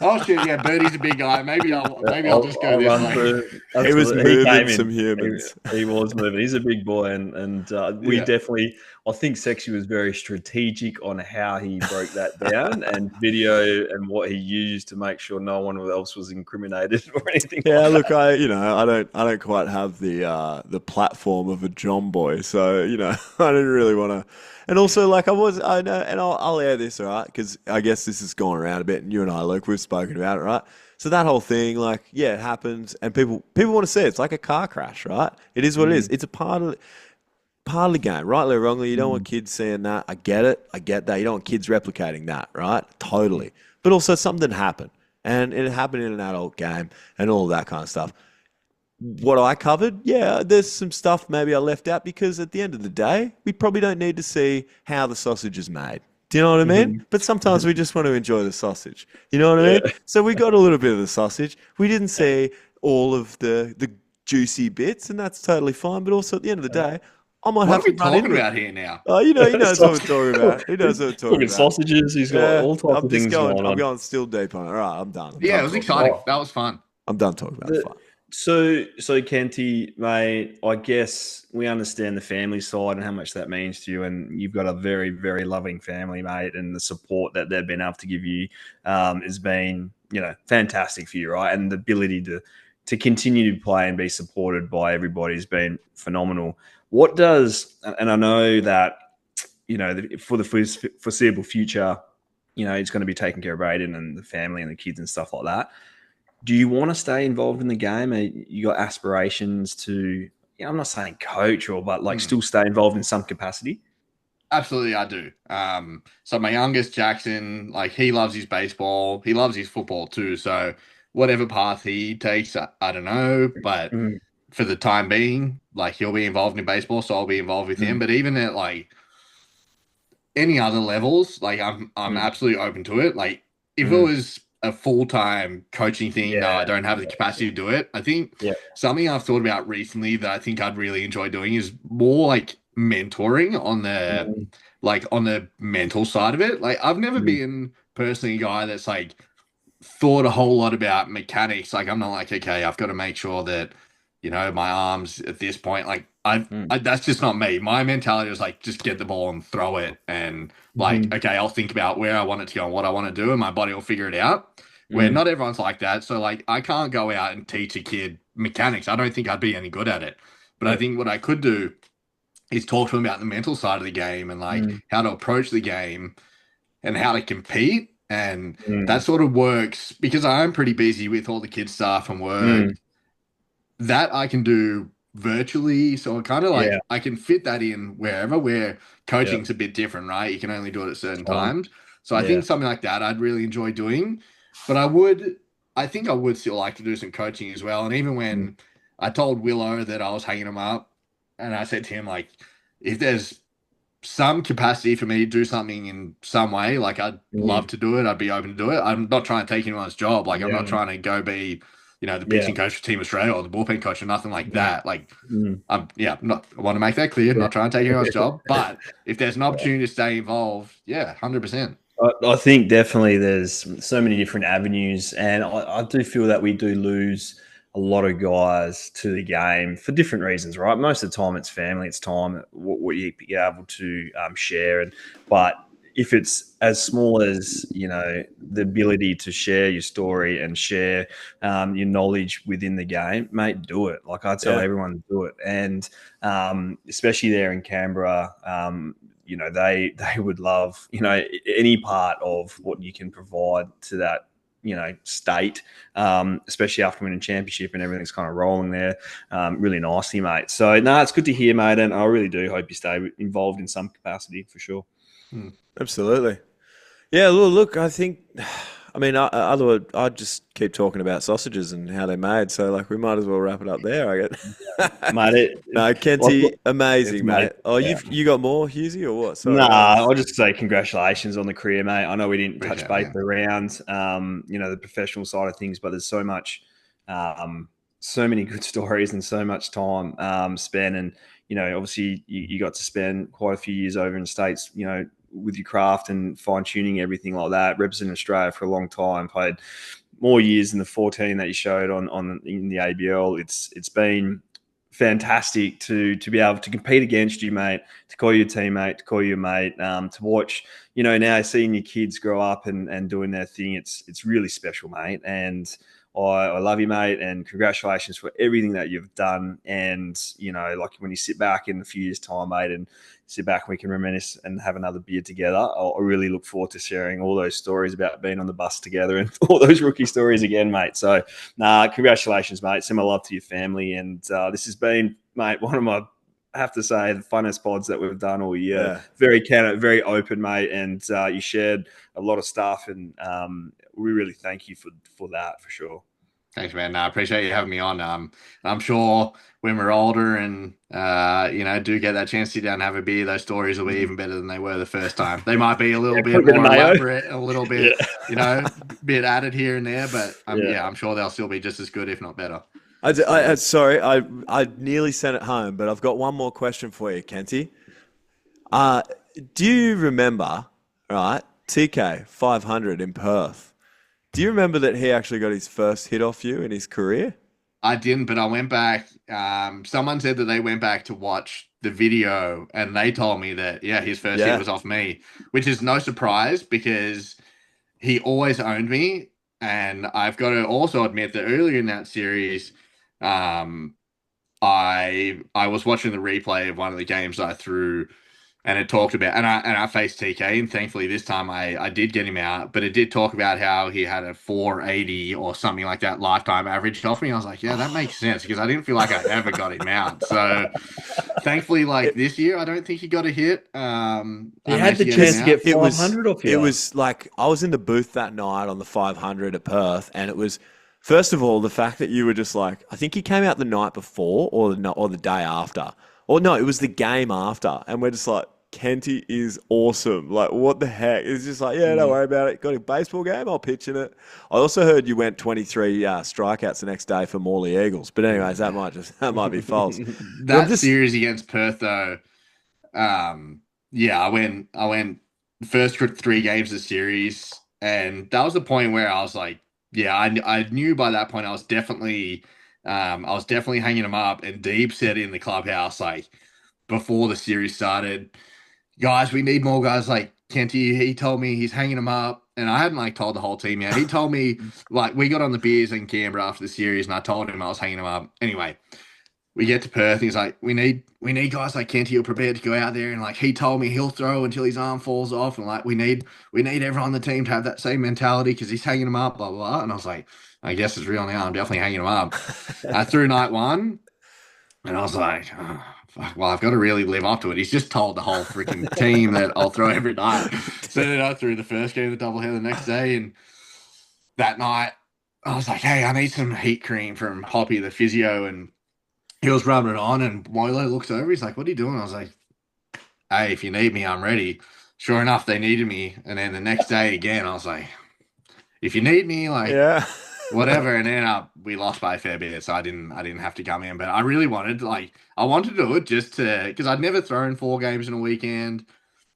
oh shit, yeah, Birdie's a big guy. Maybe I'll just go this way. He was moving some humans. He was moving. He's a big boy, and we definitely. I think Sexy was very strategic on how he broke that down and video and what he used to make sure no one else was incriminated or anything. Yeah, like look, that. I don't quite have the platform of a John boy, so I didn't really want to. And also, like I know, and I'll air this, all right, because I guess this has gone around a bit, and you and I, Luke, we've spoken about it, right? So that whole thing, like, yeah, it happens, and people want to see it. It's like a car crash, right? It is what it is. It's a part of the game, rightly or wrongly. You don't want kids seeing that. I get it. I get that. You don't want kids replicating that, right? Totally. But also something happened, and it happened in an adult game and all of that kind of stuff. What I covered, yeah, there's some stuff maybe I left out because at the end of the day, we probably don't need to see how the sausage is made. Do you know what I mean? But sometimes we just want to enjoy the sausage. You know what I mean? So we got a little bit of the sausage. We didn't see all of the juicy bits, and that's totally fine. But also at the end of the day, I might What have are we to run talking into about here now? Oh, he knows what we're talking about. He knows what we're talking Talking about. sausages. He's got all types of things going on. I'm going still deep on it. All right, I'm done. Yeah, it was exciting. That was fun. I'm done talking about it. So Kenty, mate, I guess we understand the family side and how much that means to you, and you've got a very, very loving family, mate, and the support that they've been able to give you has been, fantastic for you, right? And the ability to continue to play and be supported by everybody has been phenomenal. What does, and I know that, for the foreseeable future, it's going to be taking care of Aiden and the family and the kids and stuff like that. Do you want to stay involved in the game? You got aspirations to, I'm not saying coach but still stay involved in some capacity? Absolutely, I do. So my youngest, Jackson, like he loves his baseball. He loves his football too. So whatever path he takes, I don't know. But for the time being, like he'll be involved in baseball, so I'll be involved with him. But even at like any other levels, like I'm absolutely open to it. Like if it was a full-time coaching thing. No, I don't have the capacity to do it. I think something I've thought about recently that I think I'd really enjoy doing is more like mentoring on the mental side of it. Like I've never been personally a guy that's like thought a whole lot about mechanics. Like I'm not like, okay, I've got to make sure that, my arms at this point, like that's just not me. My mentality is like, just get the ball and throw it. And like, okay, I'll think about where I want it to go and what I want to do, and my body will figure it out. Where not everyone's like that. So like, I can't go out and teach a kid mechanics. I don't think I'd be any good at it. But I think what I could do is talk to them about the mental side of the game and like how to approach the game and how to compete. And that sort of works because I'm pretty busy with all the kids' stuff and work. That I can do virtually. So I kind of like, I can fit that in wherever, where coaching's a bit different, right? You can only do it at certain times. So I think something like that I'd really enjoy doing. But I think I would still like to do some coaching as well. And even when I told Willow that I was hanging him up, and I said to him, like, if there's some capacity for me to do something in some way, like I'd love to do it. I'd be open to do it. I'm not trying to take anyone's job. Like I'm not trying to go be, the pitching coach for Team Australia or the bullpen coach or nothing like that. Like I want to make that clear. Not trying to take anyone's job, but if there's an opportunity to stay involved, 100%. I think definitely there's so many different avenues, and I do feel that we do lose a lot of guys to the game for different reasons, right? Most of the time it's family, it's time, what you're able to share. But if it's as small as, the ability to share your story and share your knowledge within the game, mate, do it. Like I tell everyone to do it. And especially there in Canberra, they would love, any part of what you can provide to that, state, especially after winning championship and everything's kind of rolling there really nicely, mate. So, no, it's good to hear, mate, and I really do hope you stay involved in some capacity for sure. Absolutely. Yeah, look, I think, I'd just keep talking about sausages and how they're made, so like we might as well wrap it up there, I guess. Mate, no, Kenty, amazing, mate. Oh, you got more, Hughesy, or what? Sorry, I'll just say congratulations on the career, mate. I know we didn't touch base around, the professional side of things, but there's so much, so many good stories and so much time spent, and obviously you got to spend quite a few years over in the States, with your craft and fine tuning everything like that. Representing Australia for a long time, played more years than the 14 that you showed in the ABL. It's been fantastic to be able to compete against you, mate, to call you a teammate, to call you a mate, to watch, now seeing your kids grow up and doing their thing. It's really special, mate. And I love you, mate, and congratulations for everything that you've done. And, like when you sit back in a few years' time, mate, and sit back and we can reminisce and have another beer together, I really look forward to sharing all those stories about being on the bus together and all those rookie stories again, mate. So, congratulations, mate. Send my love to your family. And this has been, mate, one of my, I have to say, the funnest pods that we've done all year. Yeah. Very candid, very open, mate, and you shared a lot of stuff, and we really thank you for that, for sure. Thanks, man. I appreciate you having me on. I'm sure when we're older and do get that chance to sit down and have a beer, those stories will be even better than they were the first time. They might be a little bit more elaborate, a little bit, bit added here and there, but I'm sure they'll still be just as good, if not better. Sorry, I nearly sent it home, but I've got one more question for you, Kenty. Do you remember, right, TK 500 in Perth? Do you remember that he actually got his first hit off you in his career? I didn't, but I went back. Someone said that they went back to watch the video, and they told me that, his first hit was off me, which is no surprise because he always owned me. And I've got to also admit that earlier in that series, I was watching the replay of one of the games that I threw, and it talked about, and I faced TK, and thankfully this time I did get him out, but it did talk about how he had a 480 or something like that lifetime average off me. I was like, that makes sense, because I didn't feel like I ever got him out. So thankfully, like this year, I don't think he got a hit. He had the chance to get 500 off you. It was like, I was in the booth that night on the 500 at Perth, and it was, first of all, the fact that you were just like, I think he came out the night before or the day after. Or no, it was the game after. And we're just like, Kenty is awesome. Like, what the heck? It's just like, yeah, don't worry about it. Got a baseball game? I'll pitch in it. I also heard you went 23 strikeouts the next day for Morley Eagles. But anyways, that might be false. That series against Perth, though, I went the first 3 games of the series, and that was the point where I was like, yeah, I knew by that point I was definitely hanging him up. And Deeb said in the clubhouse, like, before the series started, guys, we need more guys like Kenty. He told me he's hanging him up, and I hadn't like told the whole team yet. He told me, like, we got on the beers in Canberra after the series, and I told him I was hanging him up. Anyway, we get to Perth, and he's like, we need guys like Kenty who are prepared to go out there, and like he told me he'll throw until his arm falls off, and like we need everyone on the team to have that same mentality because he's hanging him up, blah, blah, blah. And I was like, I guess it's real now. I'm definitely hanging him up. I threw night 1, and I was like, oh, fuck, well, I've got to really live up to it. He's just told the whole freaking team that I'll throw every night. So then I threw the first game of the doubleheader the next day, and that night I was like, hey, I need some heat cream from Hoppy, the physio, and he was rubbing it on, and Milo looks over. He's like, what are you doing? I was like, hey, if you need me, I'm ready. Sure enough, they needed me. And then the next day again, I was like, if you need me, like, Yeah. whatever. And then we lost by a fair bit, so I didn't have to come in. But I really wanted, I wanted to do it just to, because I'd never thrown 4 games in a weekend.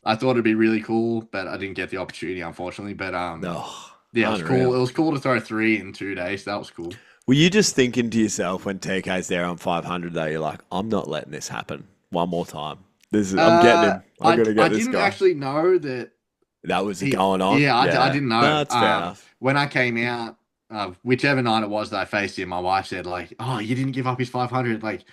I thought it'd be really cool, but I didn't get the opportunity, unfortunately. But yeah, it was cool. It was cool to throw 3 in 2 days. That was cool. Were you just thinking to yourself when TK's there on 500 though, you're like, I'm not letting this happen one more time. I'm getting him. I'm going to get this guy. I didn't actually know that was going on. Yeah, I didn't know. No, that's fair enough. When I came out, whichever night it was that I faced him, my wife said, like, oh, you didn't give up his 500. Like,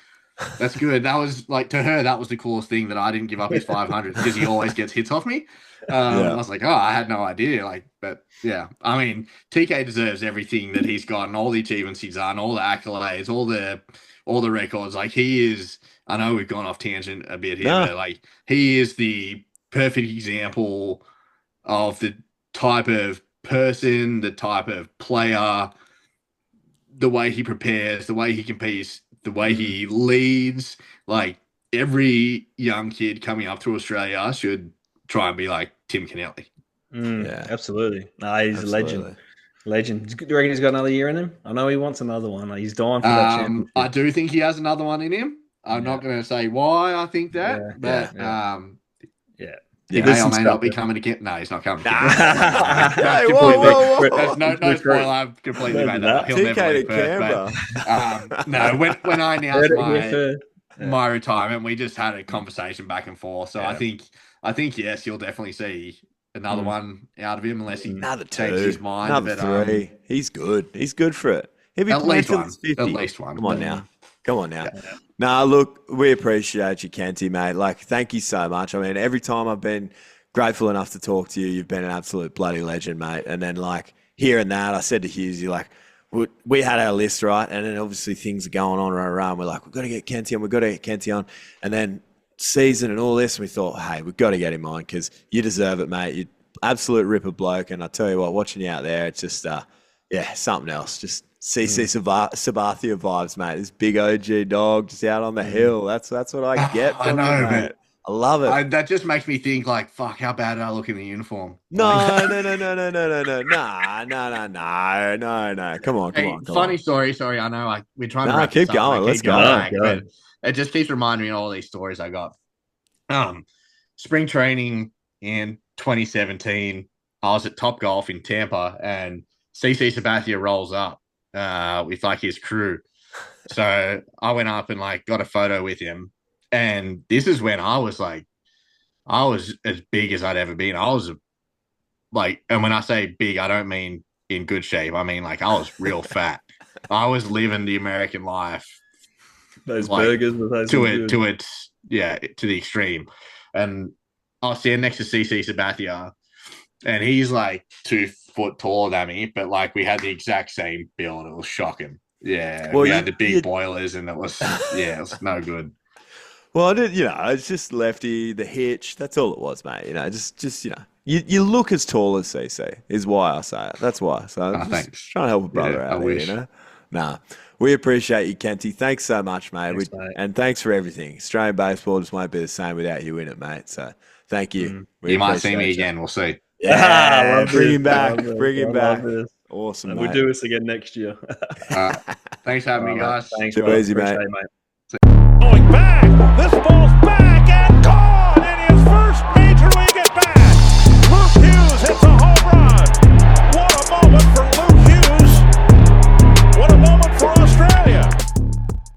that's good. That was, like, to her, that was the coolest thing, that I didn't give up his 500 because he always gets hits off me. I was like, oh, I had no idea. Like, but yeah, I mean, TK deserves everything that he's gotten, all the achievements he's done, all the accolades, all the records. Like, he is, I know we've gone off tangent a bit here, but like, he is the perfect example of the type of person, the type of player, the way he prepares, the way he competes, the way he leads. Like, every young kid coming up to Australia should try and be like Tim Kennelly. Yeah, absolutely. He's a legend. Legend. Do you reckon he's got another year in him? I know he wants another one. He's dying for that championship. I do think he has another one in him. I'm not going to say why I think that, but he may or may not be coming again. No, he's not coming again. Hey, whoa. There's no spoiler. I've completely made that up. He'll never leave Perth. But, no, when I announced my retirement, we just had a conversation back and forth. So I think yes, you'll definitely see another one out of him, unless he changes his mind. Another 3. He's good. He's good for it. He'll be at playing least one. 50. At least one. Come on now. Yeah. Nah, look, we appreciate you, Kenty, mate. Like, thank you so much. I mean, every time I've been grateful enough to talk to you, you've been an absolute bloody legend, mate. And then, like, hearing that, I said to Hughesy, like, we had our list, right? And then obviously things are going on around. We're like, we've got to get Kenty on. And then season and all this, and we thought, hey, we've got to get him on because you deserve it, mate. You're absolute ripper bloke. And I tell you what, watching you out there, it's just, something else. Just CC Sabathia vibes, mate. This big OG dog just out on the hill. That's what I get from him, mate. I love it. That just makes me think, like, fuck, how bad did I look in the uniform? No. Come on. Funny story. Sorry, I know we're trying to keep going. Let's go. But it just keeps reminding me of all these stories I got. Spring training in 2017, I was at Top Golf in Tampa, and CC Sabathia rolls up with like his crew. So I went up and like got a photo with him. And this is when I was as big as I'd ever been. I was like, and when I say big, I don't mean in good shape. I mean, like, I was real fat. I was living the American life. Those burgers with those to the extreme. And I was standing next to CC Sabathia, and he's like 2 foot taller than me, but like we had the exact same build. It was shocking. Yeah, we had the big boilers, and it was no good. Well, it's just lefty, the hitch. That's all it was, mate. Just you look as tall as CC is why I say it. That's why. So I'm just trying to help a brother out here, Nah, we appreciate you, Kenty. Thanks so much, mate. Thanks, mate. And thanks for everything. Australian baseball just won't be the same without you in it, mate. So thank you. We You might see me appreciate you. again. We'll see. Yeah, Love bring this. him back. Love this. Bring him I back. love this. Awesome, And mate. we'll do this again next year. Thanks for having me, guys. Thanks, Too bro. easy, mate. Appreciate it, mate. Going back.